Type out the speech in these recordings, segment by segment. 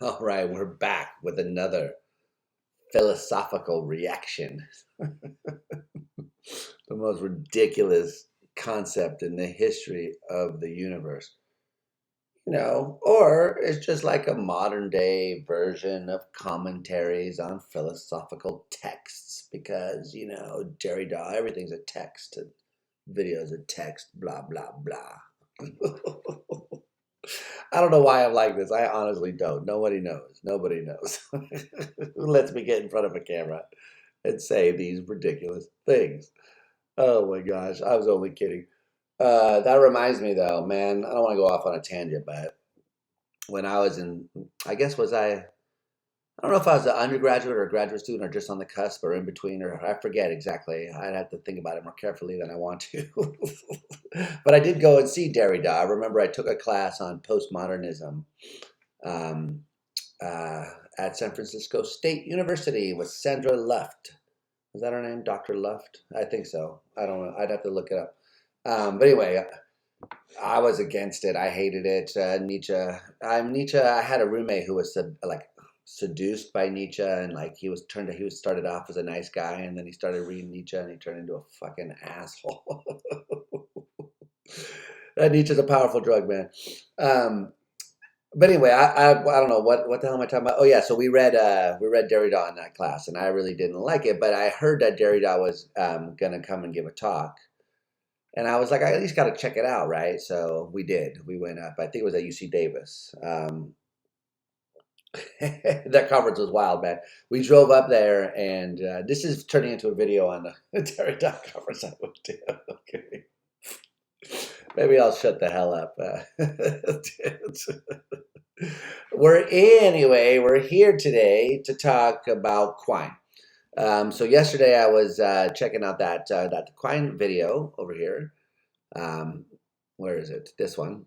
All right, we're back with another philosophical reaction. The most ridiculous concept in the history of the universe. Or it's just like a modern day version of commentaries on philosophical texts because, Derrida, everything's a text, and videos a text, blah, blah, blah. I don't know why I'm like this. I honestly don't. Nobody knows. Nobody knows. Who lets me get in front of a camera and say these ridiculous things? Oh my gosh. I was only kidding. That reminds me though, man, I don't want to go off on a tangent, but when I was in, I guess I don't know if I was an undergraduate or a graduate student or just on the cusp or in between, or I forget exactly. I'd have to think about it more carefully than I want to. But I did go and see Derrida. I remember I took a class on postmodernism um, uh, at San Francisco State University with Sandra Luft. Is that her name? Dr. Luft? I think so. I don't know. I'd have to look it up. But anyway, I was against it. I hated it. Nietzsche. I'm Nietzsche. I had a roommate who was like seduced by Nietzsche, and like he was started off as a nice guy, and then he started reading Nietzsche, and he turned into a fucking asshole. Nietzsche's a powerful drug, man. Um, but anyway, I don't know what the hell am I talking about? Oh yeah, so we read Derrida in that class, and I really didn't like it, but I heard that Derrida was gonna come and give a talk. And I was like, I at least got to check it out, right? So we did. We went up. I think it was at UC Davis. That conference was wild, man. We drove up there, and this is turning into a video on the Terra conference I went to. Okay. Maybe I'll shut the hell up. We're here today to talk about Quine. So yesterday I was checking out that Quine video over here. Um, where is it? This one.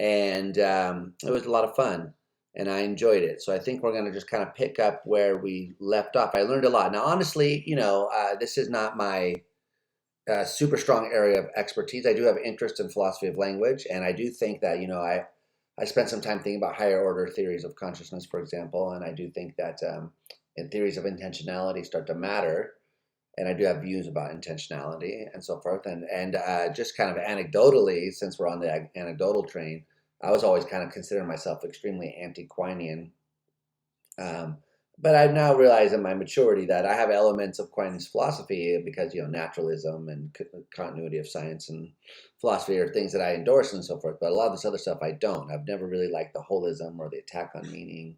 And it was a lot of fun, and I enjoyed it. So I think we're going to just kind of pick up where we left off. I learned a lot. Now, honestly, this is not my super strong area of expertise. I do have interest in philosophy of language, and I do think that I spent some time thinking about higher order theories of consciousness, for example, and I do think that and theories of intentionality start to matter. And I do have views about intentionality and so forth. And just kind of anecdotally, since we're on the anecdotal train, I was always kind of considering myself extremely anti-Quinean. Um, but I've now realized in my maturity that I have elements of Quine's philosophy because, naturalism and continuity of science and philosophy are things that I endorse and so forth. But a lot of this other stuff I don't. I've never really liked the holism or the attack on meaning.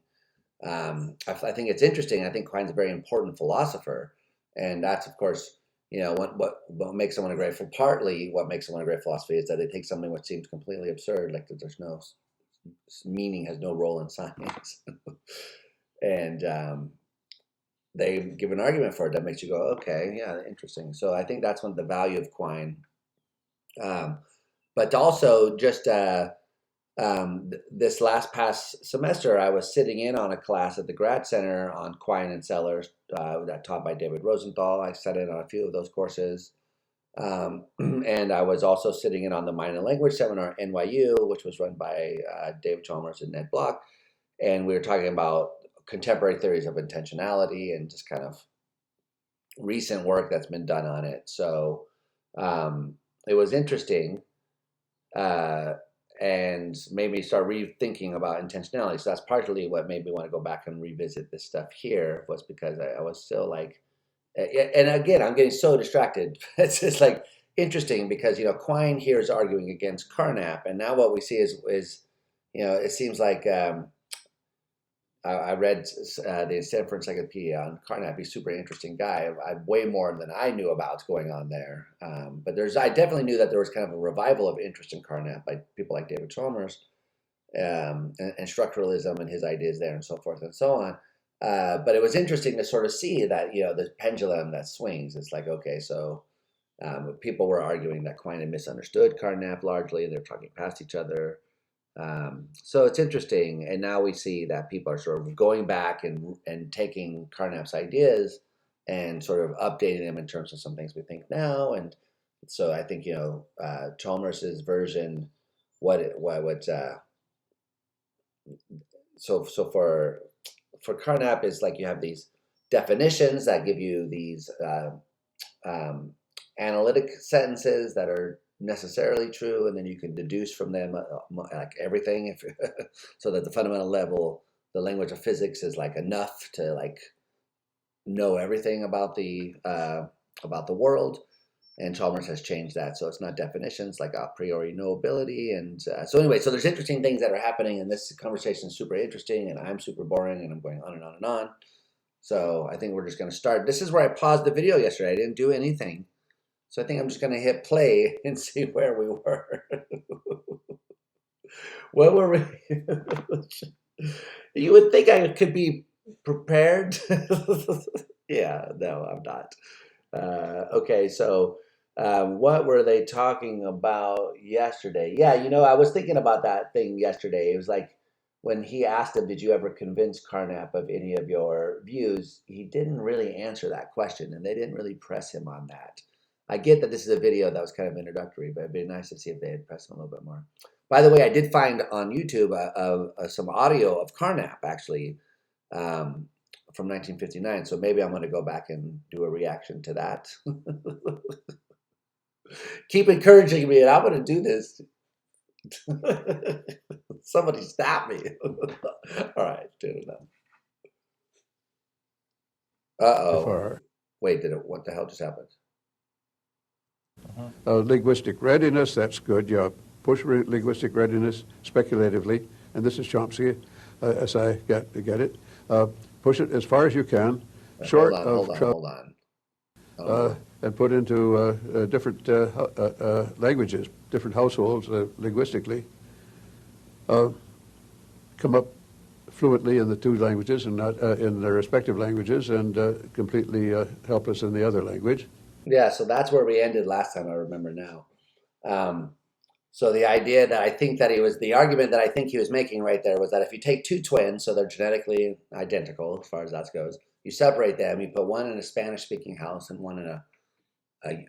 I think it's interesting. I think Quine's a very important philosopher, and that's of course, what makes someone a great. Partly, what makes someone a great philosophy is that they take something which seems completely absurd, like that there's no meaning, has no role in science, and they give an argument for it that makes you go, okay, yeah, interesting. So I think that's one of the value of Quine, but also just. This past semester, I was sitting in on a class at the Grad Center on Quine and Sellers that taught by David Rosenthal. I sat in on a few of those courses. And I was also sitting in on the Mind and Language Seminar at NYU, which was run by David Chalmers and Ned Block. And we were talking about contemporary theories of intentionality and just kind of recent work that's been done on it. So it was interesting. And made me start rethinking about intentionality. So that's partially what made me want to go back and revisit this stuff here, was because I was still like, and again, I'm getting so distracted. It's just like interesting because, Quine here is arguing against Carnap. And now what we see is it seems like I read the Stanford Encyclopedia on Carnap. He's a super interesting guy. Way more than I knew about going on there. But I definitely knew that there was kind of a revival of interest in Carnap by people like David Chalmers, and structuralism and his ideas there and so forth and so on. But it was interesting to sort of see that, the pendulum that swings. It's like, okay, so people were arguing that Quine had misunderstood Carnap largely. They're talking past each other. So it's interesting, and now we see that people are sort of going back and taking Carnap's ideas and sort of updating them in terms of some things we think now. And so I think Chalmers's version, what so for Carnap, is like you have these definitions that give you these analytic sentences that are necessarily true, and then you can deduce from them like everything. If so that the fundamental level, the language of physics is like enough to like know everything about the world. And Chalmers has changed that, so it's not definitions like a priori knowability. And so anyway, so there's interesting things that are happening, and this conversation is super interesting, and I'm super boring, and I'm going on and on and on. So I think we're just going to start. This is where I paused the video yesterday. I didn't do anything. So I think I'm just going to hit play and see where we were. What were we? You would think I could be prepared. Yeah, no, I'm not. Okay, so what were they talking about yesterday? Yeah, I was thinking about that thing yesterday. It was like when he asked him, did you ever convince Carnap of any of your views? He didn't really answer that question, and they didn't really press him on that. I get that this is a video that was kind of introductory, but it'd be nice to see if they had pressed him a little bit more. By the way, I did find on YouTube some audio of Carnap, actually, from 1959. So maybe I'm going to go back and do a reaction to that. Keep encouraging me, and I'm going to do this. Somebody stop me. All right, do it now. Uh-oh. Wait, what the hell just happened? Linguistic readiness, that's good. You push linguistic readiness speculatively, and this is Chomsky, as I get it. Push it as far as you can, short of hold on. And put into different languages, different households linguistically. Come up fluently in the two languages and not in their respective languages, and completely helpless in the other language. Yeah, so that's where we ended last time, I remember now. So the idea that the argument that I think he was making right there was that if you take two twins, so they're genetically identical as far as that goes, you separate them, you put one in a Spanish-speaking house and one in a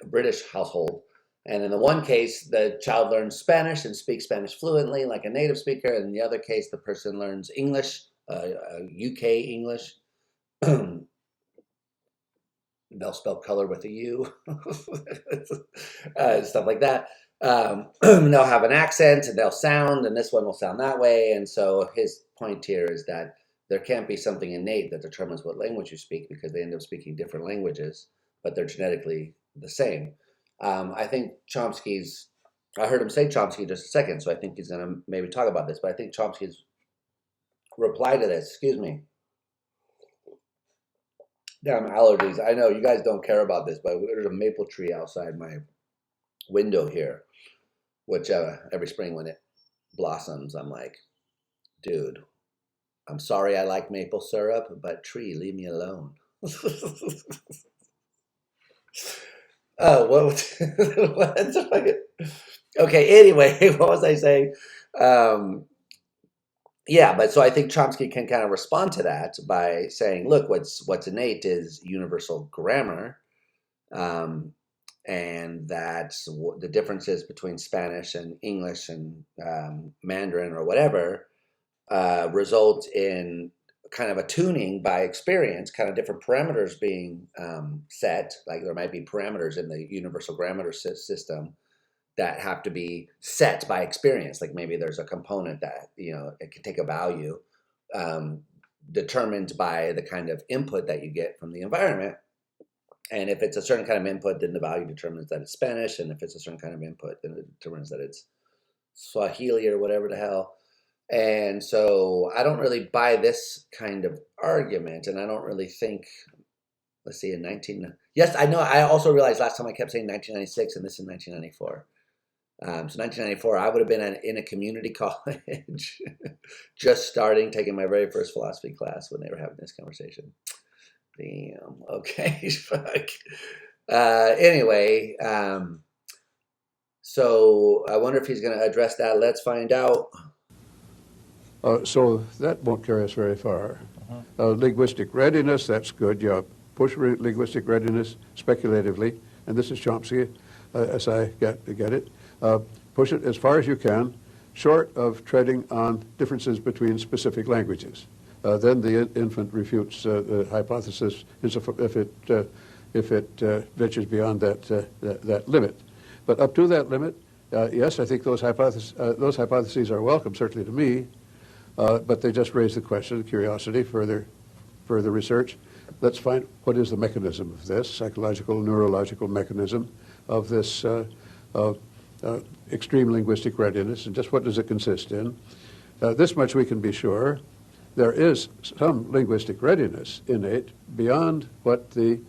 British household. And in the one case, the child learns Spanish and speaks Spanish fluently like a native speaker. And in the other case, the person learns English, UK English. They'll spell color with a U, stuff like that. They'll have an accent and they'll sound, and this one will sound that way. And so his point here is that there can't be something innate that determines what language you speak, because they end up speaking different languages, but they're genetically the same. I think I heard him say Chomsky just a second, so I think he's going to maybe talk about this, but I think Chomsky's reply to this, excuse me. Damn allergies. I know you guys don't care about this, but there's a maple tree outside my window here, which every spring when it blossoms, I'm like, dude, I'm sorry I like maple syrup, but tree, leave me alone. Oh, what? Okay, anyway, what was I saying? Yeah, but so I think Chomsky can kind of respond to that by saying, look, what's innate is universal grammar, and that's the differences between Spanish and English and Mandarin or whatever result in kind of a tuning by experience, kind of different parameters being set. Like there might be parameters in the universal grammar system that have to be set by experience. Like maybe there's a component that, it can take a value determined by the kind of input that you get from the environment. And if it's a certain kind of input, then the value determines that it's Spanish. And if it's a certain kind of input, then it determines that it's Swahili or whatever the hell. And so I don't really buy this kind of argument. And I don't really think, let's see, yes, I know. I also realized last time I kept saying 1996 and this is 1994. So 1994, I would have been in a community college, just starting, taking my very first philosophy class when they were having this conversation. Damn. Okay. Fuck. Anyway, so I wonder if he's going to address that. Let's find out. So that won't carry us very far. Linguistic readiness, that's good. You push linguistic readiness speculatively, and this is Chomsky, as I get it. Push it as far as you can, short of treading on differences between specific languages. Then the infant refutes the hypothesis if it ventures beyond that limit. But up to that limit, yes, I think those hypotheses are welcome, certainly to me, but they just raise the question, curiosity, further research. Let's find what is the mechanism of this, psychological, neurological mechanism of this extreme linguistic readiness, and just what does it consist in. This much we can be sure. There is some linguistic readiness innate beyond what the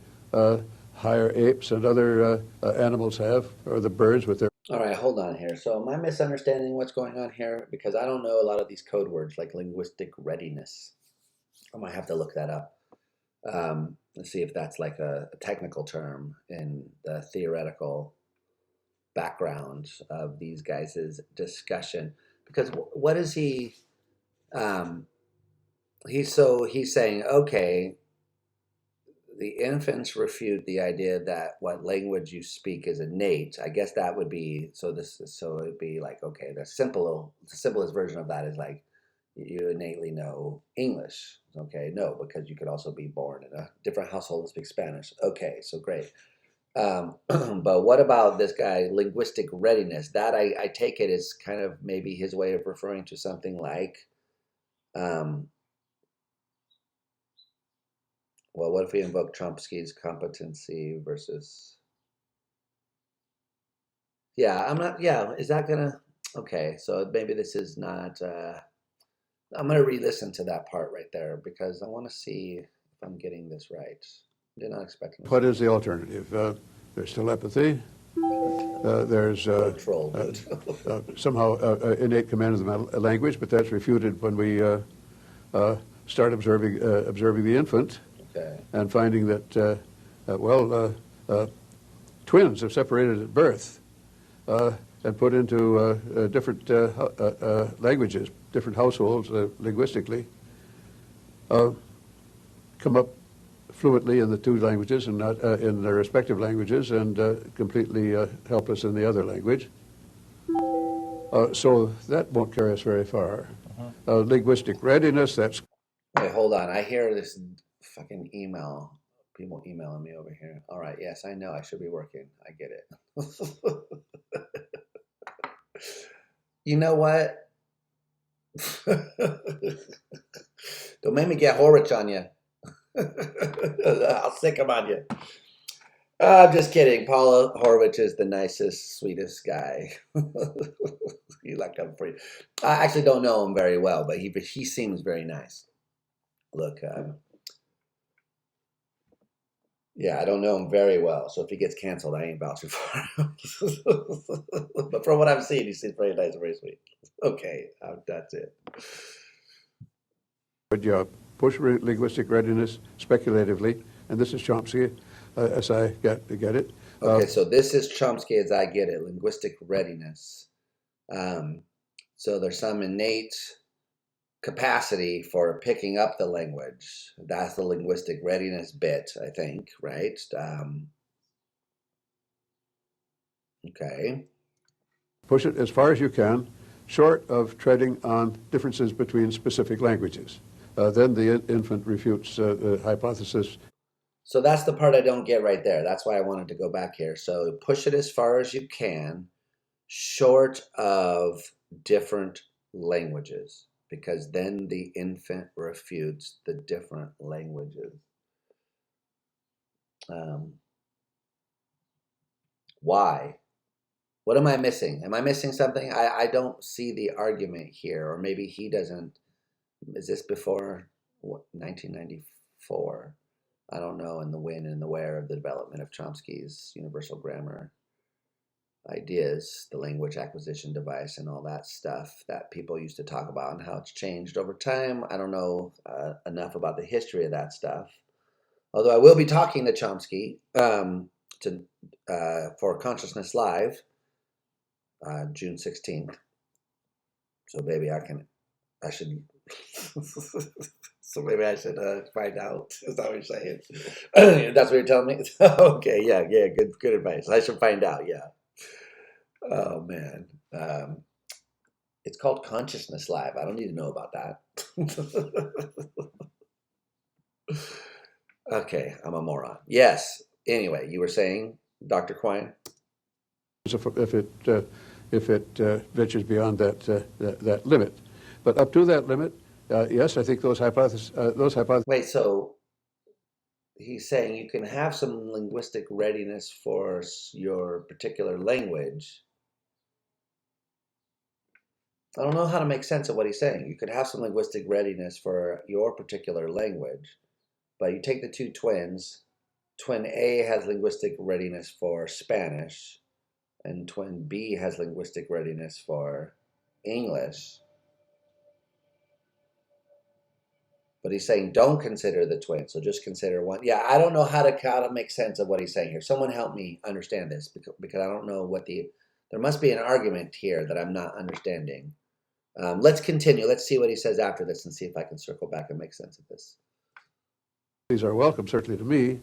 higher apes and other animals have, or the birds with their... All right, hold on here. So am I misunderstanding what's going on here? Because I don't know a lot of these code words like linguistic readiness. I might have to look that up. Let's see if that's like a technical term in the theoretical background of these guys' discussion. Because what is he... He's saying, okay, the infants refute the idea that what language you speak is innate. I guess that would be, so it'd be like, okay, the simplest version of that is like, you innately know English. Okay, no, because you could also be born in a different household and speak Spanish. Okay, so great. But what about this guy, linguistic readiness? That I take it is kind of maybe his way of referring to something like, well, what if we invoke Chomsky's competency versus... Yeah, I'm not... Yeah, is that gonna... Okay, so maybe this is not... I'm gonna re-listen to that part right there because I want to see if I'm getting this right. I did not expect... What is the alternative? There's telepathy. There's somehow innate command of the language, but that's refuted when we start observing the infant. Okay. And finding that, twins are separated at birth and put into different languages, different households linguistically, come up fluently in the two languages and not in their respective languages, and completely helpless in the other language. So that won't carry us very far. Linguistic readiness, that's... Wait, hold on. I hear this fucking email. People emailing me over here. All right, yes, I know. I should be working. I get it. You know what? Don't make me get Horwich on you. I'll sick him on you. I'm just kidding. Paul Horwich is the nicest, sweetest guy. He like him for you. I actually don't know him very well, but he seems very nice. Look, yeah, I don't know him very well, so if he gets canceled, I ain't vouching for him. But from what I've seen, he seems very nice and very sweet. Okay, that's it. Good job. Push linguistic readiness speculatively, and this is Chomsky, as I get it. Okay, so this is Chomsky as I get it, linguistic readiness. So there's some innate capacity for picking up the language. That's the linguistic readiness bit, I think, right? Okay. Push it as far as you can, short of treading on differences between specific languages. Then the infant refutes the hypothesis. So that's the part I don't get right there. That's why I wanted to go back here. So push it as far as you can, short of different languages, because then the infant refutes the different languages. Why? What am I missing? Am I missing something? I don't see the argument here, or maybe he doesn't. Is this before what, 1994? I don't know, in the when and the where of the development of Chomsky's universal grammar ideas, the language acquisition device and all that stuff that people used to talk about and how it's changed over time. I don't know enough about the history of that stuff. Although I will be talking to Chomsky for Consciousness Live, June 16th. So maybe I should so maybe I should find out. Is that what you're saying? That's what you're telling me? Okay, yeah, good advice. I should find out, yeah. Oh, man. It's called Consciousness Live. I don't need to know about that. Okay, I'm a moron. Yes. Anyway, you were saying, Dr. Quine? If it ventures beyond that limit. But up to that limit, yes, I think those hypotheses. Wait, so he's saying you can have some linguistic readiness for your particular language. I don't know how to make sense of what he's saying. You could have some linguistic readiness for your particular language, but you take the two twins. Twin A has linguistic readiness for Spanish, and twin B has linguistic readiness for English. But he's saying don't consider the twin, so just consider one. Yeah, I don't know how to make sense of what he's saying here. Someone help me understand this, because I don't know what there must be an argument here that I'm not understanding. Let's continue. Let's see what he says after this and see if I can circle back and make sense of this. These are welcome, certainly to me,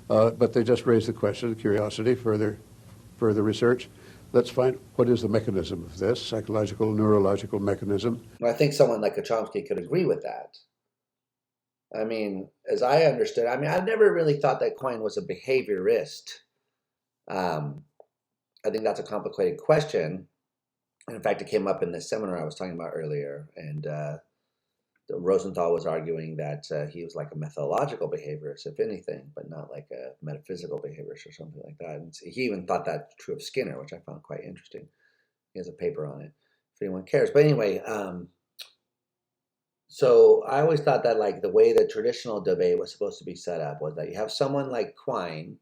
but they just raise the question, curiosity, further research. Let's find what is the mechanism of this, psychological, neurological mechanism. Well, I think someone like Chomsky could agree with that. I mean, as I understood, I never really thought that Quine was a behaviorist. I think that's a complicated question. And in fact, it came up in this seminar I was talking about earlier. And Rosenthal was arguing that he was like a methodological behaviorist, if anything, but not like a metaphysical behaviorist or something like that. And he even thought that's true of Skinner, which I found quite interesting. He has a paper on it, if anyone cares. But anyway, so I always thought that like the way the traditional debate was supposed to be set up was that you have someone like Quine,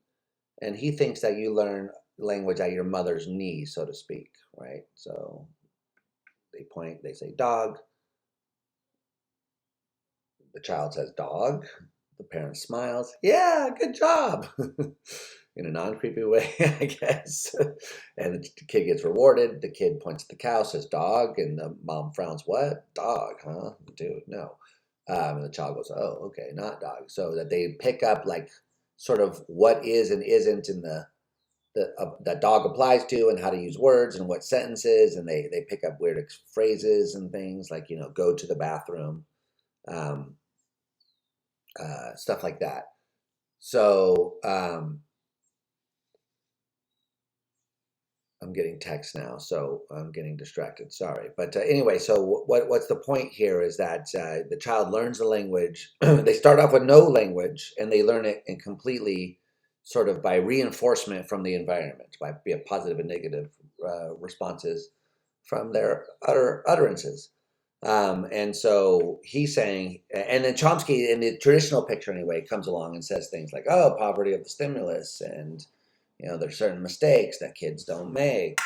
and he thinks that you learn language at your mother's knee, so to speak, right? So they say dog. The child says dog. The parent smiles. Yeah, good job. In a non-creepy way, I guess. And the kid gets rewarded. The kid points at the cow, says dog, and the mom frowns. What? Dog, huh? Dude, no. And the child goes, oh, okay, not dog. So that they pick up like sort of what is and isn't in that dog applies to, and how to use words and what sentences, and they pick up weird phrases and things like, go to the bathroom, stuff like that. So I'm getting text now, so I'm getting distracted. Sorry. But anyway, so what's the point here is that the child learns the language. They start off with no language, and they learn it and completely sort of by reinforcement from the environment, by positive and negative responses from their utterances. And so he's saying, and then Chomsky, in the traditional picture anyway, comes along and says things like, oh, poverty of the stimulus, and there's certain mistakes that kids don't make,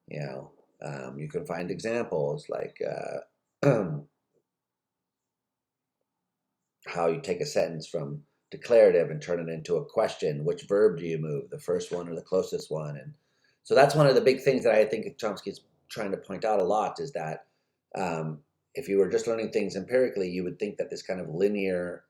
and you can find examples like how you take a sentence from declarative and turn it into a question. Which verb do you move, the first one or the closest one? And so that's one of the big things that I think Chomsky's trying to point out a lot, is that if you were just learning things empirically, you would think that this kind of linear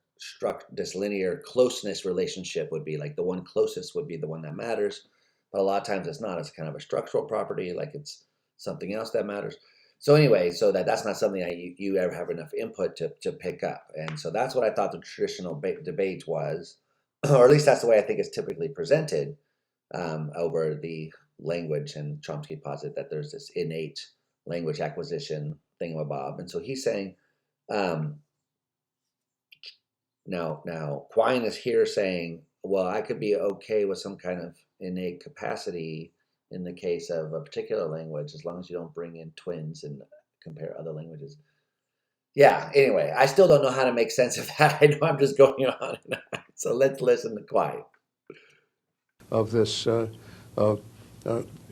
closeness relationship would be like the one closest would be the one that matters. But a lot of times it's not. It's kind of a structural property, like it's something else that matters. So anyway, so that's not something that you ever have enough input to pick up. And so that's what I thought the traditional debate was, or at least that's the way I think it's typically presented over the language. And Chomsky posits that there's this innate language acquisition thingamabob. And so he's saying, now Quine is here saying, well, I could be okay with some kind of innate capacity in the case of a particular language, as long as you don't bring in twins and compare other languages. Yeah, anyway, I still don't know how to make sense of that. I know I'm just going on and on. So let's listen to Quine. Of this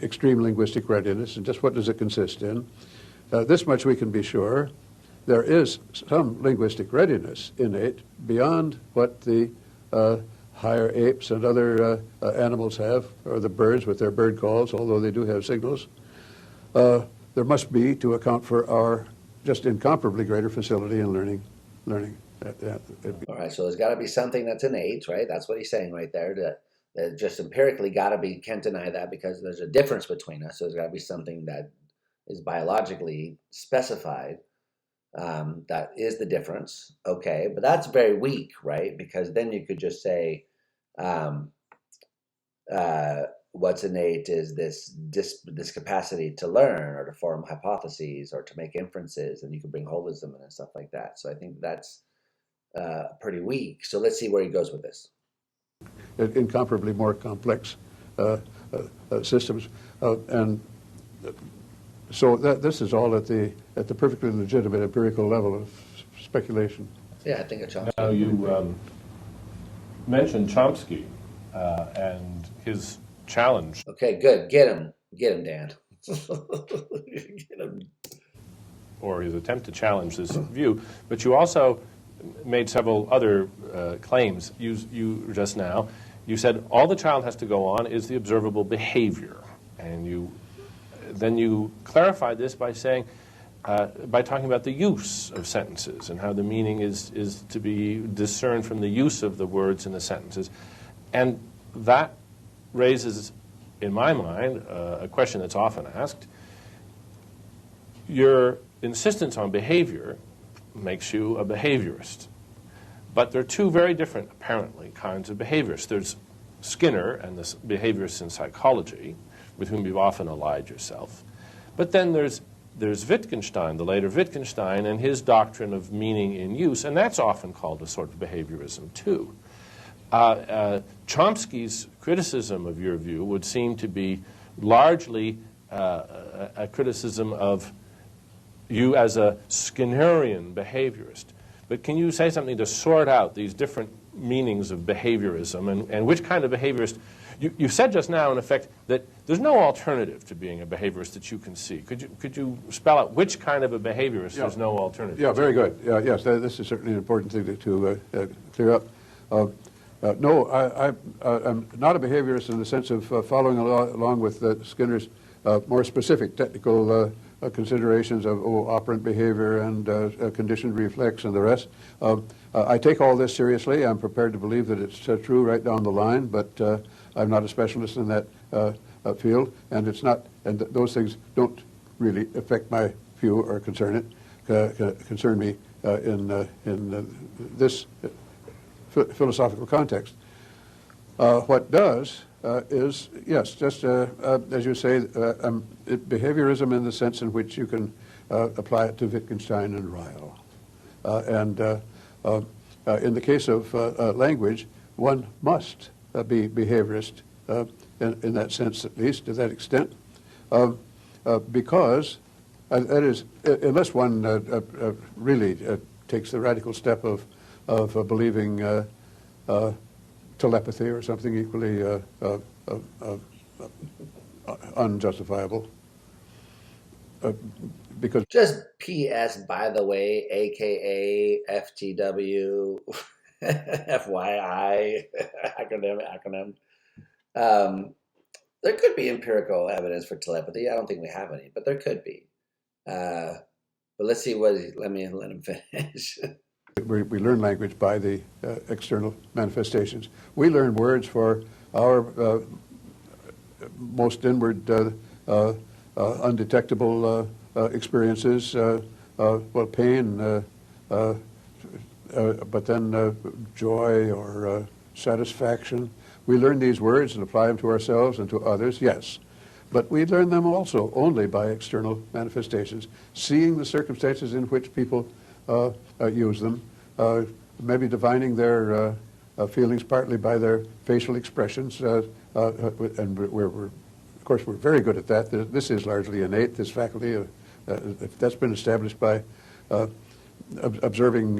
extreme linguistic readiness, and just what does it consist in? This much we can be sure. There is some linguistic readiness innate beyond what the higher apes and other animals have, or the birds with their bird calls, although they do have signals. There must be, to account for our just incomparably greater facility in learning. All right, so there's got to be something that's innate, right? That's what he's saying right there. That just empirically got to be, can't deny that, because there's a difference between us. So there's got to be something that is biologically specified. That is the difference. Okay, but that's very weak, right? Because then you could just say, um, what's innate is this capacity to learn or to form hypotheses or to make inferences, and you can bring holism in and stuff like that. So I think that's pretty weak. So let's see where he goes with this. Incomparably more complex systems, and so this is all at the perfectly legitimate empirical level of speculation. Yeah, I think it's Chomsky. Now you mentioned Chomsky and his challenge. Okay, good. Get him, Dan. Get him. Or his attempt to challenge this view, but you also made several other claims. You just now, you said all the child has to go on is the observable behavior, and then you clarified this by saying, by talking about the use of sentences and how the meaning is to be discerned from the use of the words in the sentences, and that raises, in my mind, a question that's often asked. Your insistence on behavior makes you a behaviorist. But there are two very different, apparently, kinds of behaviorists. There's Skinner and the behaviorists in psychology, with whom you've often allied yourself. But then there's Wittgenstein, the later Wittgenstein, and his doctrine of meaning in use, and that's often called a sort of behaviorism, too. Chomsky's criticism of your view would seem to be largely a criticism of you as a Skinnerian behaviorist. But can you say something to sort out these different meanings of behaviorism and which kind of behaviorist? You said just now, in effect, that there's no alternative to being a behaviorist that you can see. Could you spell out which kind of a behaviorist there's no alternative? Yeah, very good. Yes, this is certainly an important thing to clear up. No, I'm not a behaviorist in the sense of following along with Skinner's more specific technical considerations of operant behavior and conditioned reflex and the rest. I take all this seriously. I'm prepared to believe that it's true right down the line, but I'm not a specialist in that field, and it's not. And those things don't really affect my view or concern me in this philosophical context. What does is, yes, just as you say, behaviorism in the sense in which you can apply it to Wittgenstein and Ryle. And in the case of language, one must be behaviorist in that sense, at least, to that extent, because that is, unless one really takes the radical step of believing telepathy or something equally unjustifiable. Because just P.S. by the way, aka FTW, FYI, acronym. There could be empirical evidence for telepathy. I don't think we have any, but there could be. But let's see let him finish. We learn language by the external manifestations. We learn words for our most inward, undetectable experiences, pain, but then joy or satisfaction. We learn these words and apply them to ourselves and to others, yes. But we learn them also only by external manifestations, seeing the circumstances in which people use them, maybe divining their feelings partly by their facial expressions, and of course, we're very good at that. This is largely innate, this faculty. That's been established by observing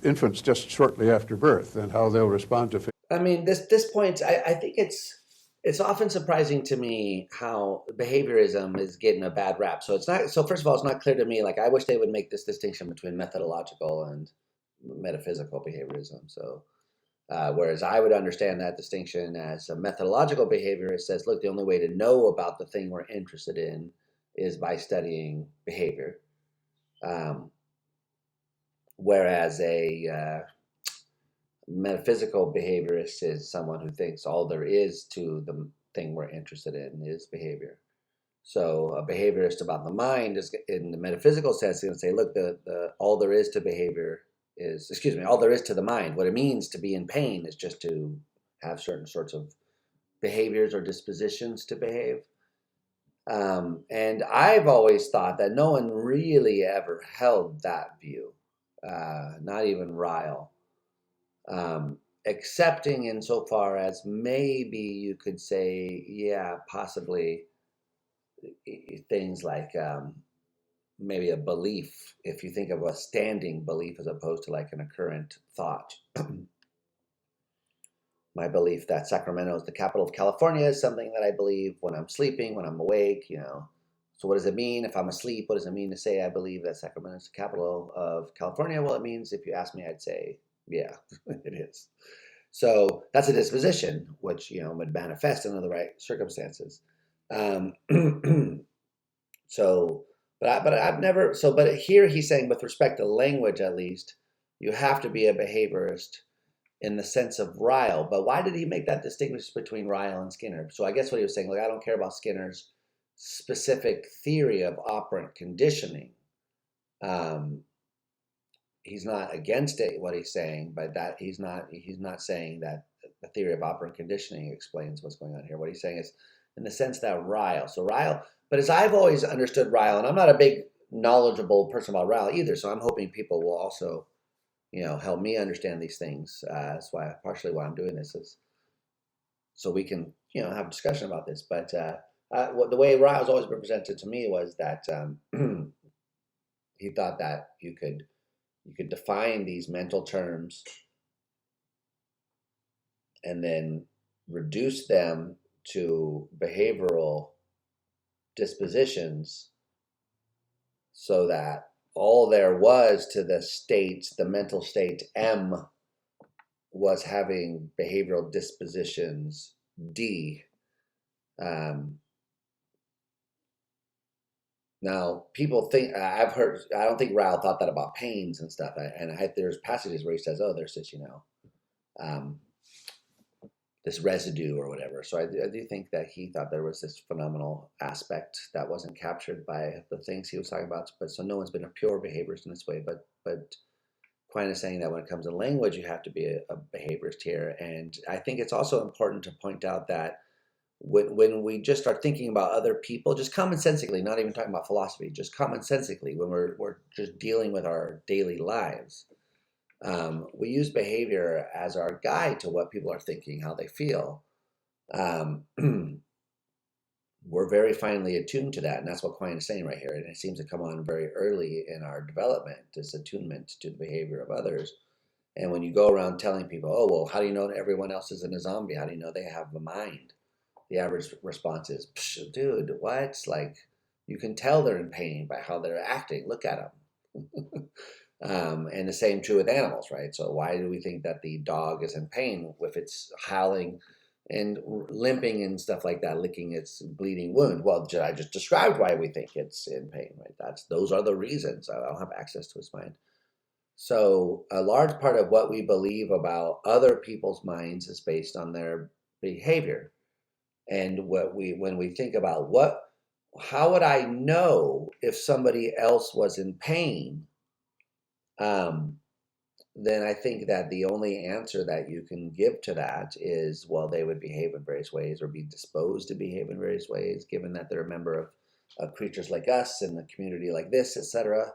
infants just shortly after birth and how they'll respond to. I mean, this point, I think it's often surprising to me how behaviorism is getting a bad rap. So first of all, it's not clear to me. Like, I wish they would make this distinction between methodological and metaphysical behaviorism. So, whereas I would understand that distinction as a methodological behaviorist says, look, the only way to know about the thing we're interested in is by studying behavior. Whereas a metaphysical behaviorist is someone who thinks all there is to the thing we're interested in is behavior. So a behaviorist about the mind is, in the metaphysical sense, going to say, look, the all there is to behavior is, excuse me, all there is to the mind. What it means to be in pain is just to have certain sorts of behaviors or dispositions to behave. And I've always thought that no one really ever held that view, not even Ryle. Accepting insofar as maybe you could say, yeah, possibly things like maybe a belief, if you think of a standing belief as opposed to like an occurrent thought. My belief that Sacramento is the capital of California is something that I believe when I'm sleeping, when I'm awake, So what does it mean if I'm asleep? What does it mean to say I believe that Sacramento is the capital of California? Well, it means if you ask me, I'd say, yeah, it is. So that's a disposition, which, would manifest under the right circumstances. But here he's saying, with respect to language, at least, you have to be a behaviorist in the sense of Ryle. But why did he make that distinction between Ryle and Skinner? So I guess what he was saying, like, I don't care about Skinner's specific theory of operant conditioning. He's not against it, what he's saying, but that he's not saying that the theory of operant conditioning explains what's going on here. What he's saying is in the sense that Ryle, but as I've always understood Ryle, and I'm not a big knowledgeable person about Ryle either, so I'm hoping people will also, help me understand these things. That's partially why I'm doing this, is so we can, have a discussion about this. But the way Ryle's always been presented to me was that he thought that you could define these mental terms and then reduce them to behavioral dispositions so that all there was to the mental state M, was having behavioral dispositions D. Now, people think, I don't think Ryle thought that about pains and stuff. There's passages where he says, oh, there's this, this residue or whatever. So I do think that he thought there was this phenomenal aspect that wasn't captured by the things he was talking about. But so no one's been a pure behaviorist in this way. But Quine is saying that when it comes to language, you have to be a behaviorist here. And I think it's also important to point out that when we just start thinking about other people, just commonsensically, not even talking about philosophy, just commonsensically, when we're just dealing with our daily lives, we use behavior as our guide to what people are thinking, how they feel. We're very finely attuned to that, and that's what Quine is saying right here. And it seems to come on very early in our development, this attunement to the behavior of others. And when you go around telling people, oh, well, how do you know that everyone else isn't a zombie? How do you know they have a mind? The average response is, dude, what? Like, you can tell they're in pain by how they're acting. Look at them. And the same true with animals, right? So why do we think that the dog is in pain if it's howling and limping and stuff like that, licking its bleeding wound? Well, I just described why we think it's in pain, right? Those are the reasons. I don't have access to its mind. So a large part of what we believe about other people's minds is based on their behavior. And when we think about how would I know if somebody else was in pain? Then I think that the only answer that you can give to that is, well, they would behave in various ways or be disposed to behave in various ways, given that they're a member of creatures like us and a community like this, etc.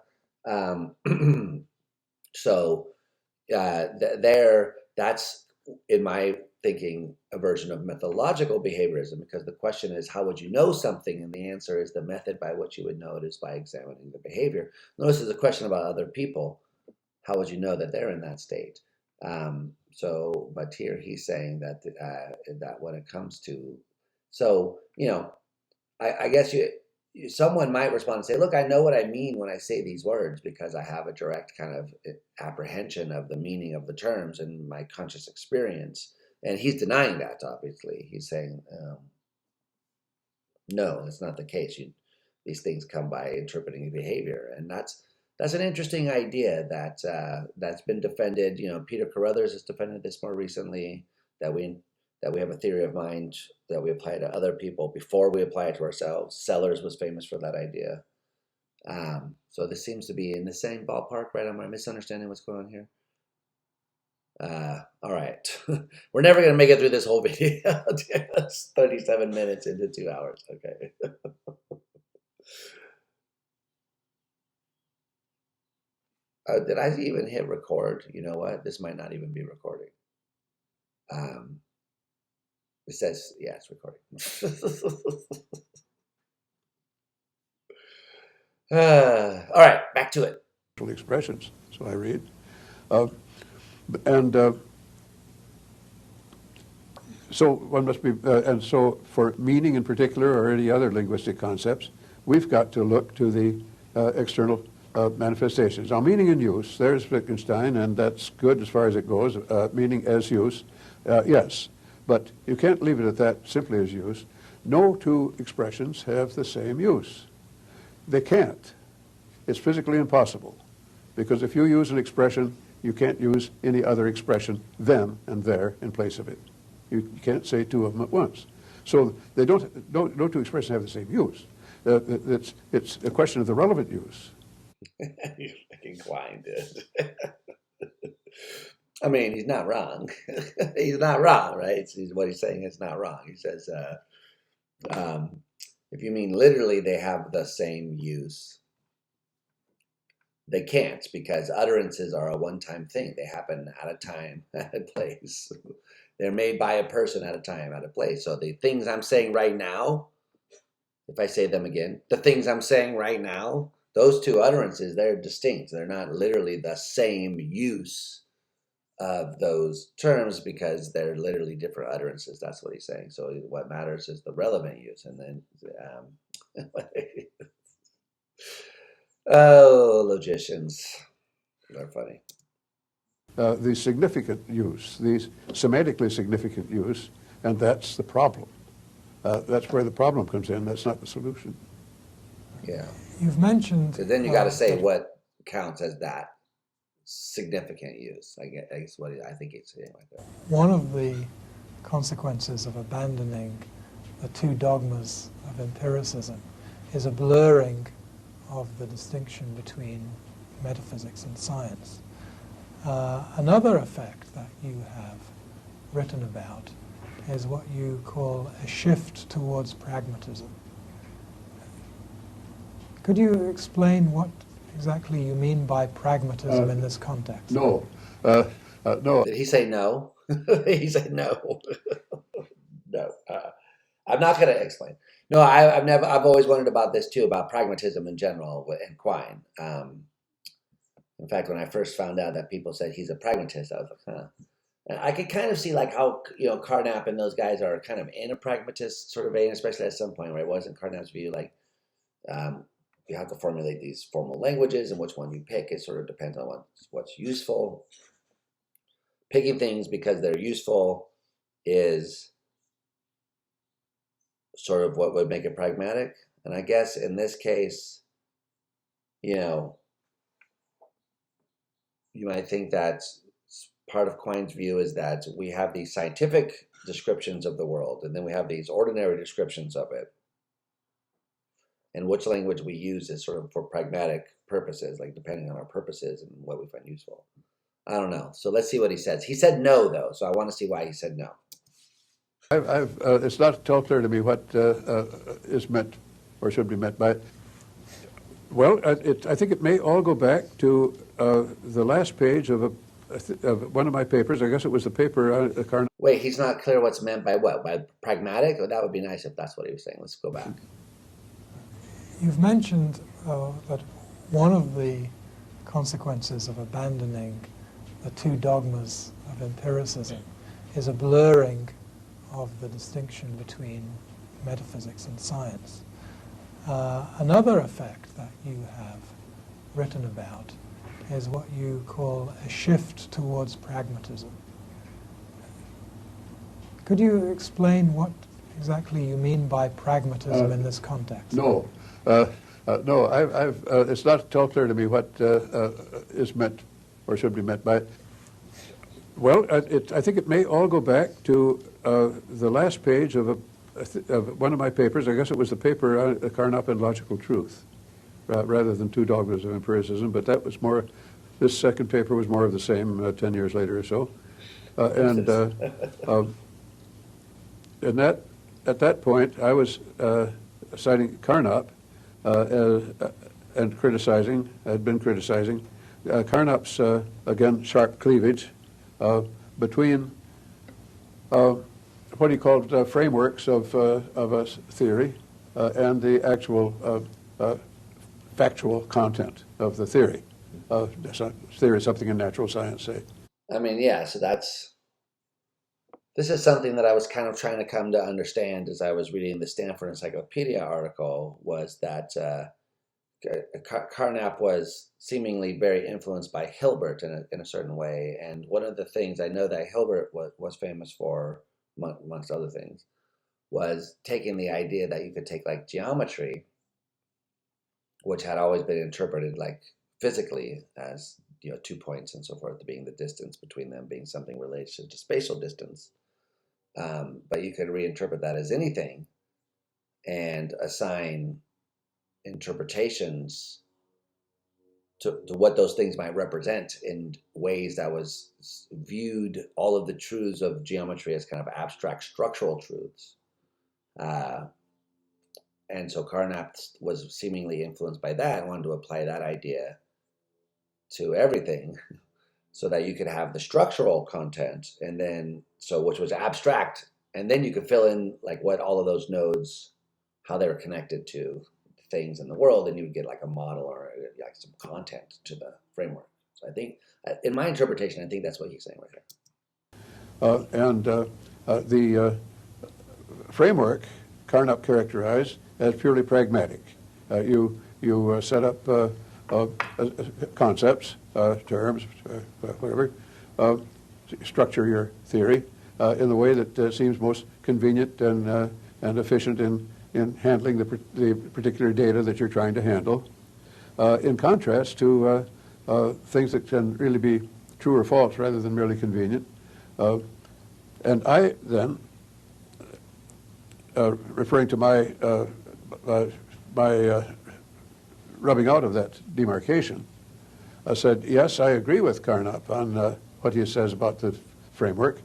That's, in my thinking, a version of methodological behaviorism, because the question is, how would you know something? And the answer is the method by which you would know it is by examining the behavior. Notice there's a question about other people. How would you know that they're in that state? But here he's saying that when it comes to, I guess someone might respond and say, look, I know what I mean when I say these words because I have a direct kind of apprehension of the meaning of the terms in my conscious experience. And he's denying that, obviously. He's saying, no, that's not the case. These things come by interpreting behavior. And that's an interesting idea that's been defended. Peter Carruthers has defended this more recently, that we that we have a theory of mind that we apply to other people before we apply it to ourselves. Sellers was famous for that idea. So this seems to be in the same ballpark, right? Am I misunderstanding what's going on here? All right. We're never going to make it through this whole video. It's 37 minutes into 2 hours. Okay. Did I even hit record? You know what? This might not even be recording. It says, yeah, it's recording. All right, back to it. Expressions, so I read. So one must be, and so for meaning in particular or any other linguistic concepts, we've got to look to the external manifestations. Now, meaning and use, there's Wittgenstein, and that's good as far as it goes. Meaning as use, yes. But you can't leave it at that, simply as use. No two expressions have the same use. They can't. It's physically impossible. Because if you use an expression, you can't use any other expression, them and there, in place of it. You can't say two of them at once. So they no two expressions have the same use. It's a question of the relevant use. You're fucking Quine, dude. I mean, he's not wrong. He's not wrong, right? What he's saying is not wrong. He says, if you mean literally they have the same use, they can't, because utterances are a one-time thing. They happen at a time, at a place. They're made by a person at a time, at a place. So the things I'm saying right now, if I say them again, the things I'm saying right now, those two utterances, they're distinct. They're not literally the same use of those terms because they're literally different utterances. That's what he's saying. So what matters is the relevant use. And then, oh, logicians, they're funny. The significant use, the semantically significant use, and that's the problem. That's where the problem comes in. That's not the solution. Yeah. You've mentioned... So then you got to say what counts as that significant use. I guess what I think it's saying right there. One of the consequences of abandoning the two dogmas of empiricism is a blurring of the distinction between metaphysics and science. Another effect that you have written about is what you call a shift towards pragmatism. Could you explain what exactly you mean by pragmatism in this context? No. No. Did he say no? He said no. No. I'm not going to explain. No, I've always wondered about this too, about pragmatism in general and Quine. In fact, when I first found out that people said he's a pragmatist, I was like, huh. And I could kind of see like how, Carnap and those guys are kind of in a pragmatist sort of vein, especially at some point, right? Wasn't Carnap's view like you have to formulate these formal languages, and which one you pick, it sort of depends on what's useful. Picking things because they're useful is sort of what would make it pragmatic. And I guess in this case, you might think that part of Quine's view is that we have these scientific descriptions of the world, and then we have these ordinary descriptions of it. And which language we use is sort of for pragmatic purposes, like depending on our purposes and what we find useful. I don't know. So let's see what he says. He said no, though, so I want to see why he said no. It's not at all clear to me what is meant or should be meant by it. Well, I think it may all go back to the last page of one of my papers. I guess it was the paper. Wait, he's not clear what's meant by what? By pragmatic? Well, that would be nice if that's what he was saying. Let's go back. You've mentioned that one of the consequences of abandoning the two dogmas of empiricism is a blurring of the distinction between metaphysics and science. Another effect that you have written about is what you call a shift towards pragmatism. Could you explain what exactly you mean by pragmatism in this context? No. No, it's not at all clear to me what is meant or should be meant by it. Well, I think it may all go back to the last page of one of my papers. I guess it was the paper Carnap and Logical Truth, rather than Two Dogmas of Empiricism. But that was more. This second paper was more of the same. 10 years later or so, and at that point, I was citing Carnap and criticizing. Had been criticizing Carnap's again sharp cleavage between what he called frameworks of a theory and the actual factual content of the theory. Theory is something in natural science, say. I mean, yeah, so this is something that I was kind of trying to come to understand as I was reading the Stanford Encyclopedia article, was that Carnap was seemingly very influenced by Hilbert in a certain way. And one of the things I know that Hilbert was famous for, amongst other things, was taking the idea that you could take like geometry, which had always been interpreted like physically as 2 points and so forth, being the distance between them being something related to spatial distance. But you could reinterpret that as anything and assign interpretations to what those things might represent in ways that was viewed all of the truths of geometry as kind of abstract structural truths. And so Carnap was seemingly influenced by that and wanted to apply that idea to everything so that you could have the structural content, and then which was abstract, and then you could fill in like what all of those nodes, how they were connected to things in the world, and you would get like a model or like some content to the framework. So I think, in my interpretation, I think that's what he's saying right here. The framework Carnap characterized as purely pragmatic. You set up concepts, terms, whatever, structure your theory in the way that seems most convenient and efficient in handling the particular data that you're trying to handle, in contrast to things that can really be true or false rather than merely convenient. And I then, referring to my rubbing out of that demarcation, I said, yes, I agree with Carnap on what he says about the framework,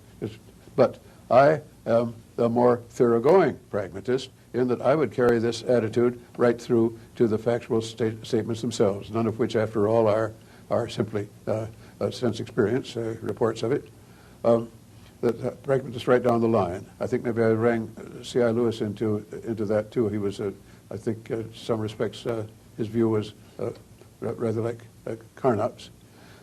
but I am the more thoroughgoing pragmatist in that I would carry this attitude right through to the factual statements themselves, none of which, after all, are simply sense experience, reports of it. That pragmatist right down the line. I think maybe I rang C.I. Lewis into that too. He was, I think, in some respects, his view was rather like Carnap's.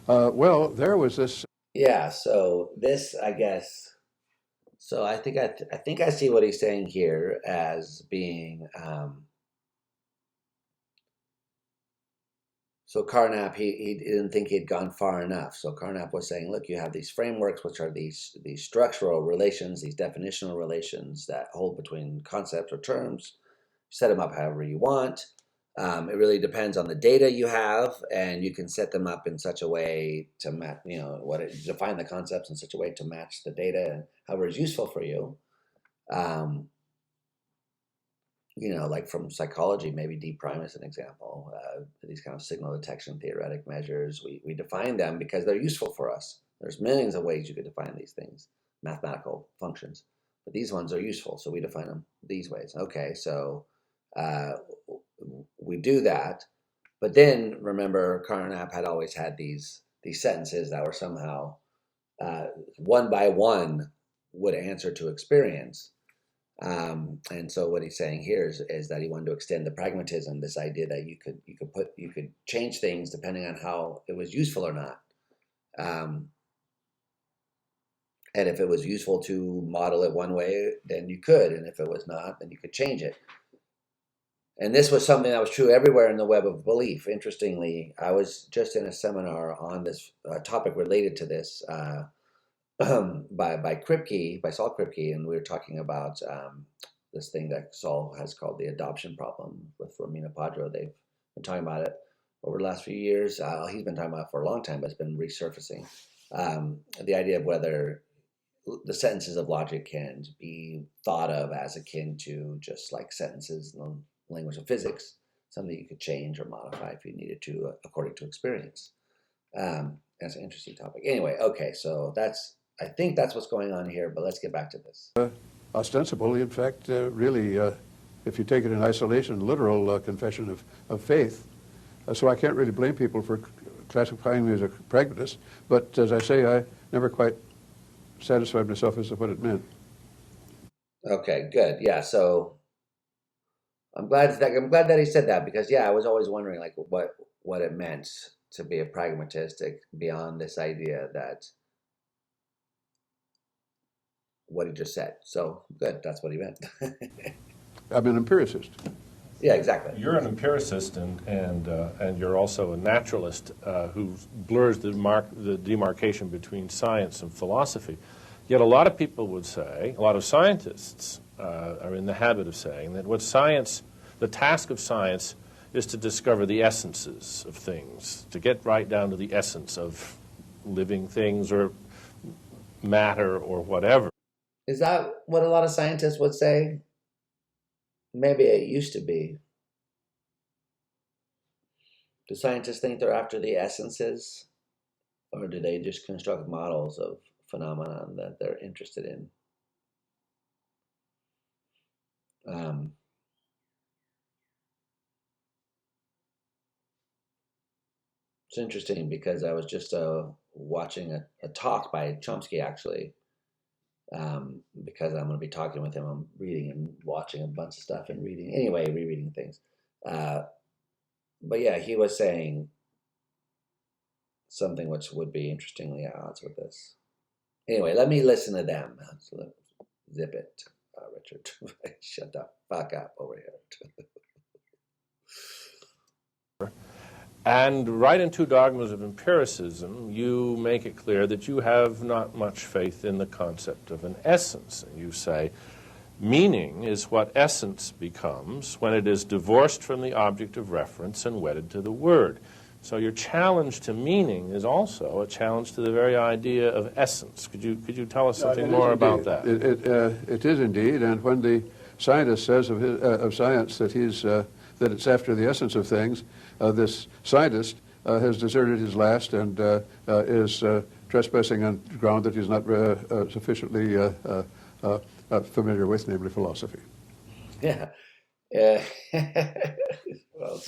Well, there was this. Yeah. So this, I guess. So I think I see what he's saying here as being. So Carnap, he didn't think he'd gone far enough. So Carnap was saying, look, you have these frameworks, which are these structural relations, these definitional relations that hold between concepts or terms. Set them up however you want. It really depends on the data you have, and you can set them up in such a way to match, define the concepts in such a way to match the data and however is useful for you. Like from psychology, maybe D prime is an example. These kind of signal detection theoretic measures, we define them because they're useful for us. There's millions of ways you could define these things, mathematical functions, but these ones are useful, so we define them these ways. Okay, so we do that, but then remember, Carnap had always had these sentences that were somehow one by one would answer to experience. And so what he's saying here is that he wanted to extend the pragmatism, this idea that you could change things depending on how it was useful or not. And if it was useful to model it one way, then you could, and if it was not, then you could change it. And this was something that was true everywhere in the web of belief. Interestingly, I was just in a seminar on this topic related to this by Saul Kripke, and we were talking about this thing that Saul has called the adoption problem with Romina Padro. They've been talking about it over the last few years. He's been talking about it for a long time, but it's been resurfacing. The idea of whether the sentences of logic can be thought of as akin to just like sentences in the language of physics, something you could change or modify if you needed to, according to experience. That's an interesting topic. Anyway, okay, so I think that's what's going on here, but let's get back to this. Ostensibly, in fact, really, if you take it in isolation, literal confession of faith. So I can't really blame people for classifying me as a pragmatist, but as I say, I never quite satisfied myself as to what it meant. Okay, good. Yeah, so I'm glad that he said that, because I was always wondering like what it meant to be a pragmatist beyond this idea that what he just said. So good, that's what he meant. I'm an empiricist. Yeah, exactly. You're an empiricist, and you're also a naturalist who blurs the demarcation between science and philosophy. Yet a lot of people would say, a lot of scientists are in the habit of saying that the task of science is to discover the essences of things, to get right down to the essence of living things or matter or whatever. Is that what a lot of scientists would say? Maybe it used to be. Do scientists think they're after the essences, or do they just construct models of phenomenon that they're interested in? It's interesting because I was just watching a talk by Chomsky, actually, because I'm going to be talking with him. I'm reading and watching a bunch of stuff and rereading things. But yeah, he was saying something which would be interestingly at odds with this. Anyway, let me listen to them. So zip it, Richard. Shut the fuck up over here. And right in Two Dogmas of Empiricism, you make it clear that you have not much faith in the concept of an essence. And you say, meaning is what essence becomes when it is divorced from the object of reference and wedded to the word. So your challenge to meaning is also a challenge to the very idea of essence. Could you tell us something more about that? It is indeed, and when the scientist says of science that that it's after the essence of things, this scientist has deserted his last and is trespassing on ground that he's not sufficiently familiar with, namely philosophy. Yeah. Well,